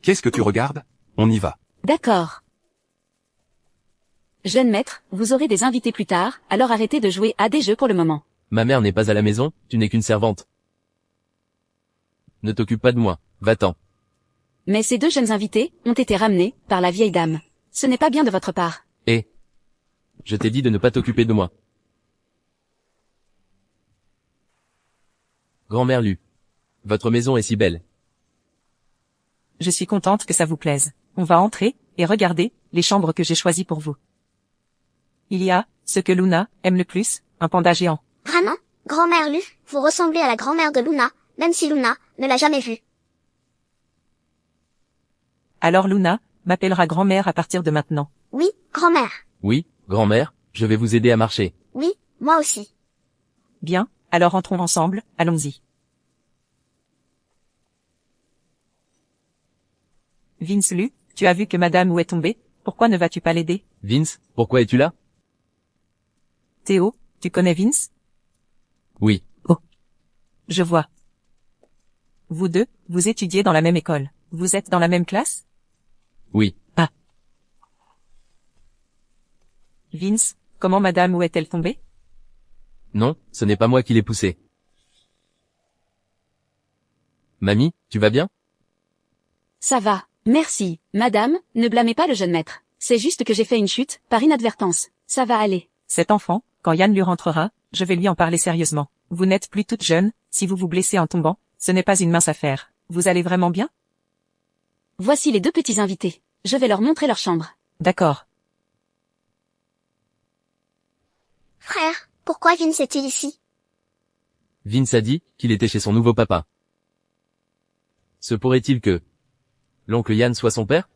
Qu'est-ce que tu regardes? On y va. D'accord. Jeune maître, vous aurez des invités plus tard, alors arrêtez de jouer à des jeux pour le moment. Ma mère n'est pas à la maison, tu n'es qu'une servante. Ne t'occupe pas de moi, va-t'en. Mais ces 2 jeunes invités ont été ramenés par la vieille dame. Ce n'est pas bien de votre part. Et je t'ai dit de ne pas t'occuper de moi. Grand-mère Lu. Votre maison est si belle. Je suis contente que ça vous plaise. On va entrer et regarder les chambres que j'ai choisies pour vous. Il y a ce que Luna aime le plus, un panda géant. vraiment? Grand-mère Lu, vous ressemblez à la grand-mère de Luna, même si Luna ne l'a jamais vue. Alors Luna m'appellera grand-mère à partir de maintenant. Oui, grand-mère. Oui, grand-mère, je vais vous aider à marcher. Oui, moi aussi. Bien, alors entrons ensemble, allons-y. Vince Lu, tu as vu que madame où est tombée, pourquoi ne vas-tu pas l'aider? Vince, pourquoi es-tu là? Théo, tu connais Vince? Oui. Je vois. Vous 2, vous étudiez dans la même école. Vous êtes dans la même classe? Oui. Ah. Vince, comment madame où est-elle tombée? Non, ce n'est pas moi qui l'ai poussée. Mamie, tu vas bien? Ça va. Merci. Madame, ne blâmez pas le jeune maître. C'est juste que j'ai fait une chute, par inadvertance. Ça va aller. Cet enfant, quand Yann lui rentrera, je vais lui en parler sérieusement. Vous n'êtes plus toute jeune, si vous vous blessez en tombant, ce n'est pas une mince affaire. Vous allez vraiment bien? Voici les 2 petits invités. Je vais leur montrer leur chambre. D'accord. Frère, pourquoi Vince est-il ici? Vince a dit qu'il était chez son nouveau papa. Se pourrait-il que l'oncle Yann soit son père?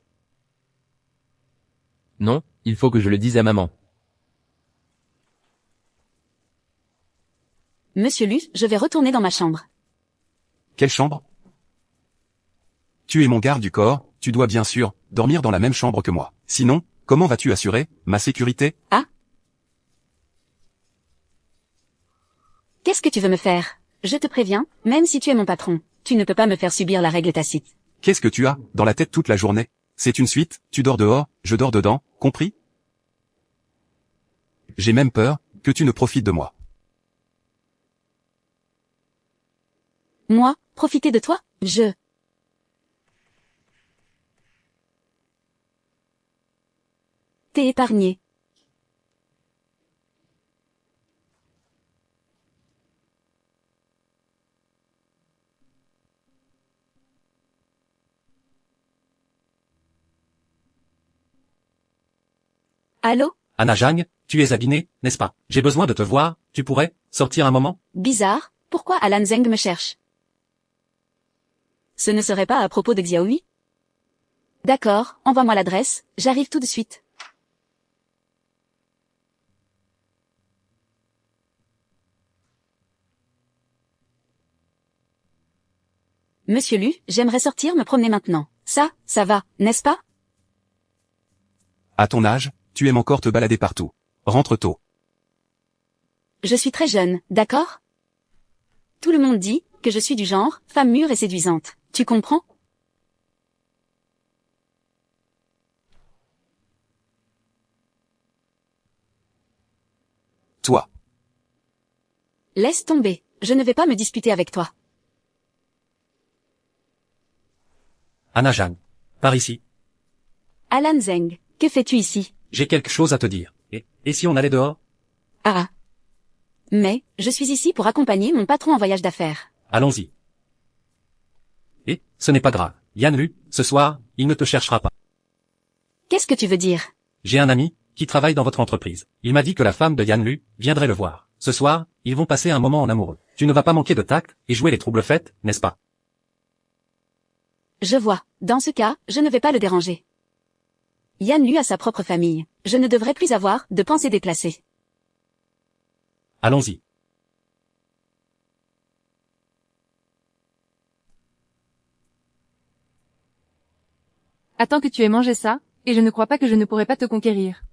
Non, il faut que je le dise à maman. Monsieur Lu, je vais retourner dans ma chambre. Quelle chambre? Tu es mon garde du corps, tu dois bien sûr dormir dans la même chambre que moi. Sinon, comment vas-tu assurer ma sécurité? Qu'est-ce que tu veux me faire? Je te préviens, même si tu es mon patron, tu ne peux pas me faire subir la règle tacite. Qu'est-ce que tu as dans la tête toute la journée? C'est une suite, tu dors dehors, je dors dedans, compris? J'ai même peur que tu ne profites de moi. Moi, profiter de toi? T'es épargné. Allô? Allô? Anna Jang, tu es abîmée, n'est-ce pas? J'ai besoin de te voir, tu pourrais sortir un moment? Bizarre, pourquoi Alan Zeng me cherche? Ce ne serait pas à propos de Xiaomi? D'accord, envoie-moi l'adresse, j'arrive tout de suite. Monsieur Lu, j'aimerais sortir me promener maintenant. Ça va, n'est-ce pas? À ton âge, tu aimes encore te balader partout. Rentre tôt. Je suis très jeune, d'accord? Tout le monde dit que je suis du genre femme mûre et séduisante. Tu comprends? Toi. Laisse tomber, je ne vais pas me disputer avec toi. Anna Jang. Par ici. Alan Zeng, que fais-tu ici? J'ai quelque chose à te dire. Et si on allait dehors? Ah. Mais, je suis ici pour accompagner mon patron en voyage d'affaires. Allons-y. Et, ce n'est pas grave. Yan Lu, ce soir, il ne te cherchera pas. Qu'est-ce que tu veux dire? J'ai un ami, qui travaille dans votre entreprise. Il m'a dit que la femme de Yan Lu viendrait le voir. Ce soir, ils vont passer un moment en amoureux. Tu ne vas pas manquer de tact et jouer les troubles-fêtes, n'est-ce pas? Je vois. Dans ce cas, je ne vais pas le déranger. Yan Lu a sa propre famille. Je ne devrais plus avoir de pensées déplacées. Allons-y. Attends que tu aies mangé ça, et je ne crois pas que je ne pourrai pas te conquérir.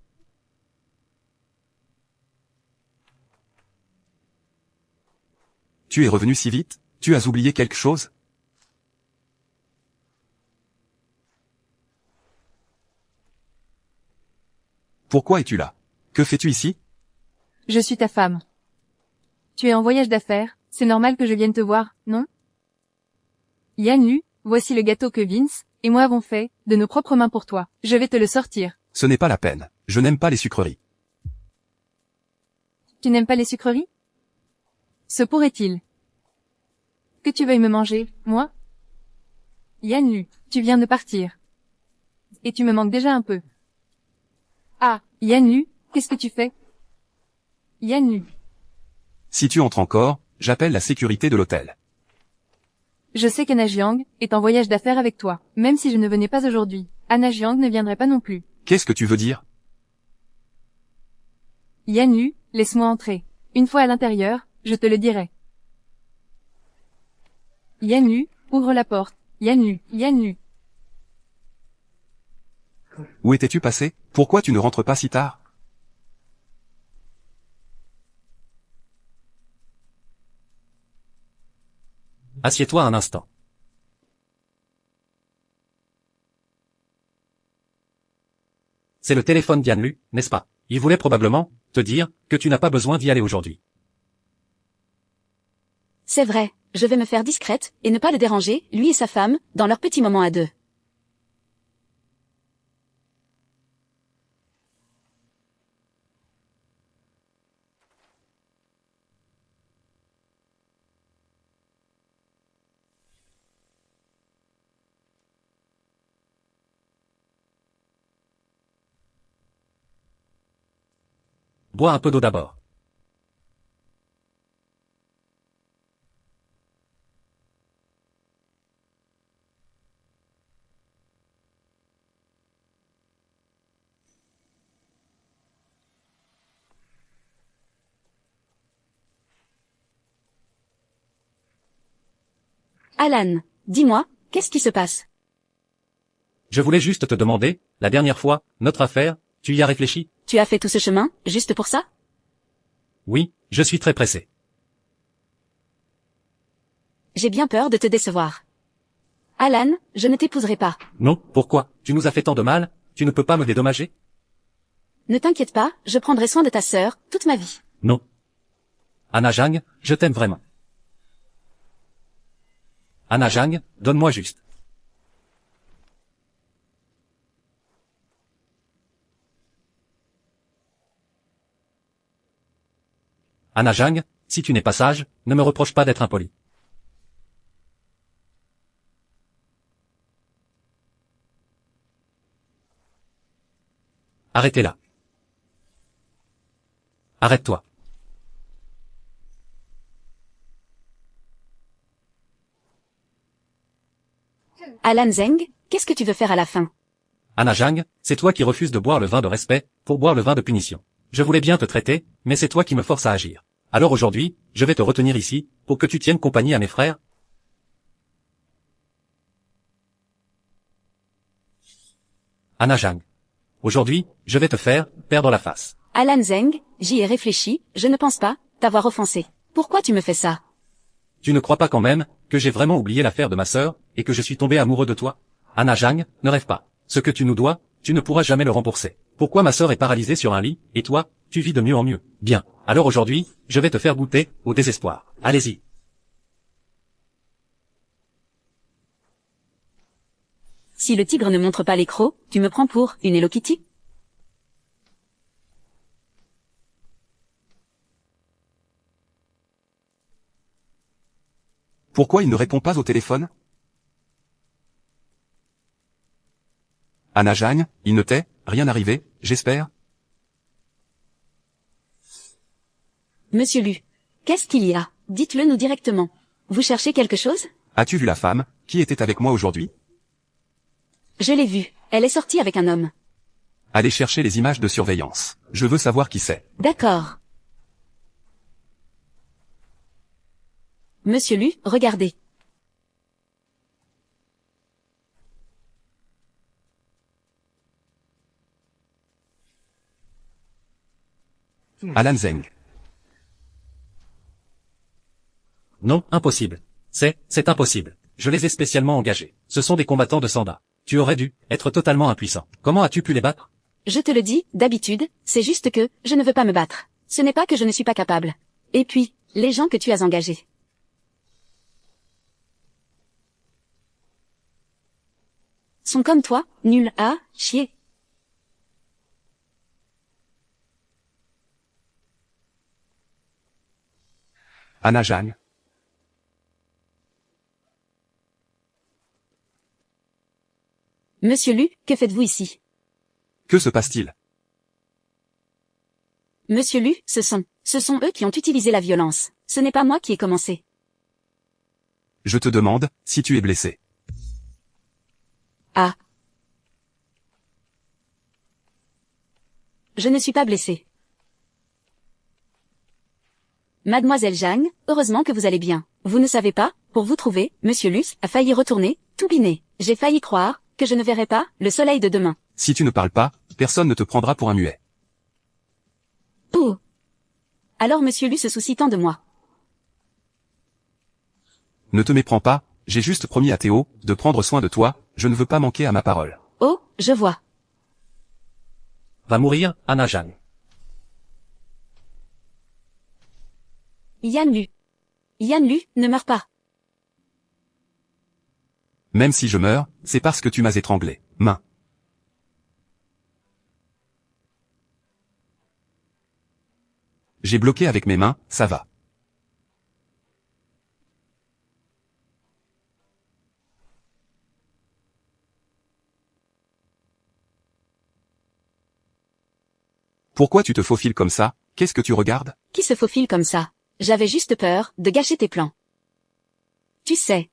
Tu es revenu si vite? Tu as oublié quelque chose? Pourquoi es-tu là? Que fais-tu ici? Je suis ta femme. Tu es en voyage d'affaires, c'est normal que je vienne te voir, non? Yan Lu, voici le gâteau que Vince et moi avons fait, de nos propres mains pour toi. Je vais te le sortir. Ce n'est pas la peine. Je n'aime pas les sucreries. Tu n'aimes pas les sucreries? Se pourrait-il que tu veuilles me manger, moi? Yan Lu, tu viens de partir. Et tu me manques déjà un peu. Ah, Yan Lu, qu'est-ce que tu fais? Yan Lu. Si tu entres encore, j'appelle la sécurité de l'hôtel. Je sais qu'Anna Jiang est en voyage d'affaires avec toi, même si je ne venais pas aujourd'hui. Anna Jiang ne viendrait pas non plus. Qu'est-ce que tu veux dire? Yan Lu, laisse-moi entrer. Une fois à l'intérieur, je te le dirai. Yan Lu, ouvre la porte. Yan Lu, Yan Lu. Où étais-tu passé? Pourquoi tu ne rentres pas si tard? Assieds-toi un instant. C'est le téléphone d'Yan Lu, n'est-ce pas? Il voulait probablement te dire que tu n'as pas besoin d'y aller aujourd'hui. C'est vrai, je vais me faire discrète et ne pas le déranger, lui et sa femme, dans leur petit moment à deux. Bois un peu d'eau d'abord. Alan, dis-moi, qu'est-ce qui se passe? Je voulais juste te demander, la dernière fois, notre affaire, tu y as réfléchi? Tu as fait tout ce chemin, juste pour ça? Oui, je suis très pressé. J'ai bien peur de te décevoir. Alan, je ne t'épouserai pas. Non, pourquoi? Tu nous as fait tant de mal, tu ne peux pas me dédommager? Ne t'inquiète pas, je prendrai soin de ta sœur, toute ma vie. Non. Anna Jang, je t'aime vraiment. Anna Jang, donne-moi juste. Anna Jang, si tu n'es pas sage, ne me reproche pas d'être impoli. Arrêtez là. Arrête-toi. Alan Zeng, qu'est-ce que tu veux faire à la fin? Anna Jang, c'est toi qui refuses de boire le vin de respect, pour boire le vin de punition. Je voulais bien te traiter, mais c'est toi qui me forces à agir. Alors aujourd'hui, je vais te retenir ici, pour que tu tiennes compagnie à mes frères. Anna Jang. Aujourd'hui, je vais te faire perdre la face. Alan Zeng, j'y ai réfléchi, je ne pense pas t'avoir offensé. Pourquoi tu me fais ça? Tu ne crois pas quand même que j'ai vraiment oublié l'affaire de ma sœur et que je suis tombé amoureux de toi? Anna Jang, ne rêve pas. Ce que tu nous dois, tu ne pourras jamais le rembourser. Pourquoi ma sœur est paralysée sur un lit, et toi, tu vis de mieux en mieux? Bien. Alors aujourd'hui, je vais te faire goûter au désespoir. Allez-y. Si le tigre ne montre pas les crocs, tu me prends pour une Hello Kitty? Pourquoi il ne répond pas au téléphone? Anna Jang, il ne t'est rien arrivé, j'espère? Monsieur Lu, qu'est-ce qu'il y a? Dites-le nous directement. Vous cherchez quelque chose? As-tu vu la femme, qui était avec moi aujourd'hui? Je l'ai vue, elle est sortie avec un homme. Allez chercher les images de surveillance. Je veux savoir qui c'est. D'accord. Monsieur Lu, regardez. Alan Zeng. Non, impossible. C'est impossible. Je les ai spécialement engagés. Ce sont des combattants de Sanda. Tu aurais dû être totalement impuissant. Comment as-tu pu les battre? Je te le dis, d'habitude, c'est juste que je ne veux pas me battre. Ce n'est pas que je ne suis pas capable. Et puis, les gens que tu as engagés. Sont comme toi, nuls à chier. Anna Jang. Monsieur Lu, que faites-vous ici? Que se passe-t-il? Monsieur Lu, ce sont eux qui ont utilisé la violence. Ce n'est pas moi qui ai commencé. Je te demande, si tu es blessé. Ah. Je ne suis pas blessée. Mademoiselle Jang, heureusement que vous allez bien. Vous ne savez pas, pour vous trouver, Monsieur Luce a failli retourner, tout biner. J'ai failli croire que je ne verrais pas le soleil de demain. Si tu ne parles pas, personne ne te prendra pour un muet. Oh. Alors Monsieur Lu se soucie tant de moi. Ne te méprends pas, j'ai juste promis à Théo de prendre soin de toi, je ne veux pas manquer à ma parole. Oh, je vois. Va mourir, Anna Jang. Yan Lu. Yan Lu, ne meurs pas. Même si je meurs, c'est parce que tu m'as étranglé. Main. J'ai bloqué avec mes mains, ça va. Pourquoi tu te faufiles comme ça? Qu'est-ce que tu regardes? Qui se faufile comme ça? J'avais juste peur de gâcher tes plans. Tu sais.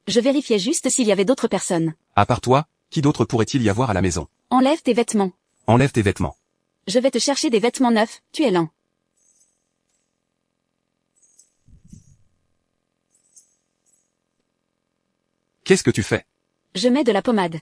Je vérifiais juste s'il y avait d'autres personnes. À part toi, qui d'autre pourrait-il y avoir à la maison? Enlève tes vêtements. Enlève tes vêtements. Je vais te chercher des vêtements neufs, tu es lent. Qu'est-ce que tu fais? Je mets de la pommade.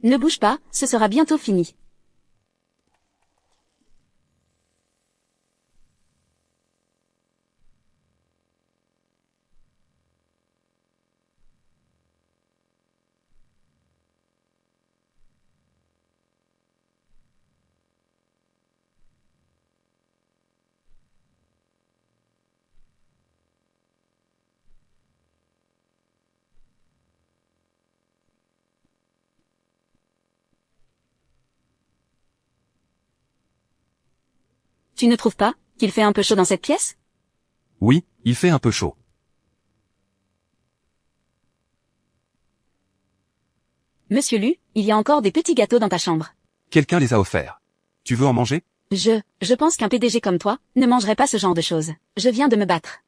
Ne bouge pas, ce sera bientôt fini. Tu ne trouves pas qu'il fait un peu chaud dans cette pièce? Oui, il fait un peu chaud. Monsieur Lu, il y a encore des petits gâteaux dans ta chambre. Quelqu'un les a offerts. Tu veux en manger? Je pense qu'un PDG comme toi ne mangerait pas ce genre de choses. Je viens de me battre.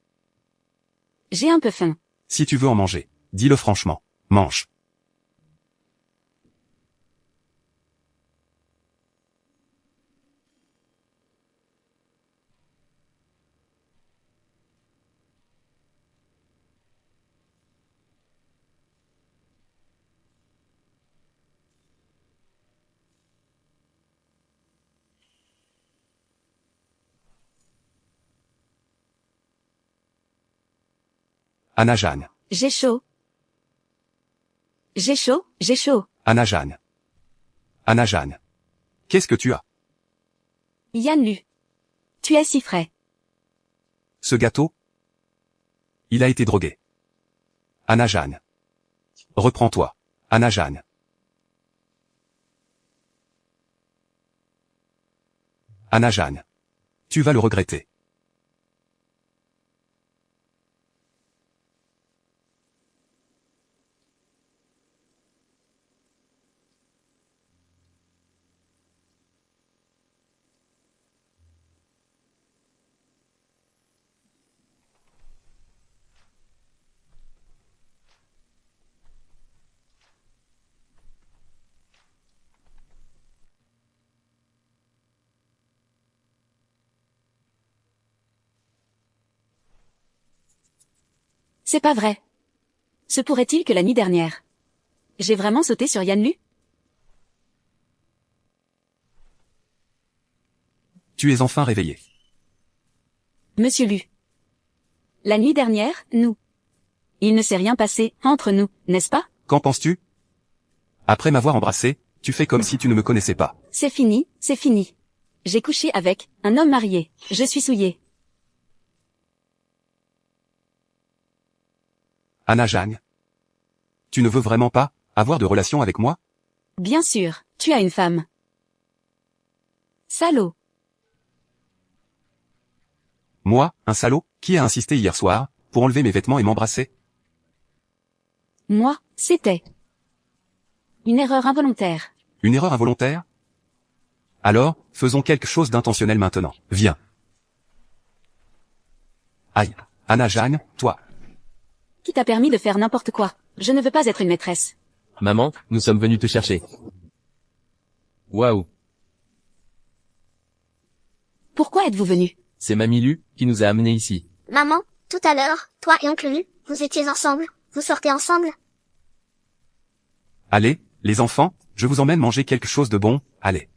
J'ai un peu faim. Si tu veux en manger, dis-le franchement. Mange. Anna Jeanne. J'ai chaud. J'ai chaud, j'ai chaud. Anna Jeanne. Anna Jeanne. Qu'est-ce que tu as? Yan Lu. Tu es si frais. Ce gâteau? Il a été drogué. Anna Jeanne. Reprends-toi. Anna Jeanne. Anna Jeanne. Tu vas le regretter. C'est pas vrai. Se pourrait-il que la nuit dernière, j'ai vraiment sauté sur Yan Lu? Tu es enfin réveillé. Monsieur Lu. La nuit dernière, il ne s'est rien passé entre nous, n'est-ce pas? Qu'en penses-tu? Après m'avoir embrassé, tu fais comme si tu ne me connaissais pas. C'est fini, c'est fini. J'ai couché avec un homme marié. Je suis souillée. Anna Jeanne. Tu ne veux vraiment pas avoir de relation avec moi? Bien sûr, tu as une femme. Salaud. Moi, un salaud, qui a insisté hier soir, pour enlever mes vêtements et m'embrasser? Moi, c'était une erreur involontaire. Une erreur involontaire? Alors, faisons quelque chose d'intentionnel maintenant. Viens. Aïe. Anna Jeanne, toi. Qui t'a permis de faire n'importe quoi? Je ne veux pas être une maîtresse. Maman, nous sommes venus te chercher. Waouh. Pourquoi êtes-vous venu? C'est Mamie Lu qui nous a amenés ici. Maman, tout à l'heure, toi et oncle Lu, vous étiez ensemble? Vous sortez ensemble? Allez, les enfants, je vous emmène manger quelque chose de bon, allez.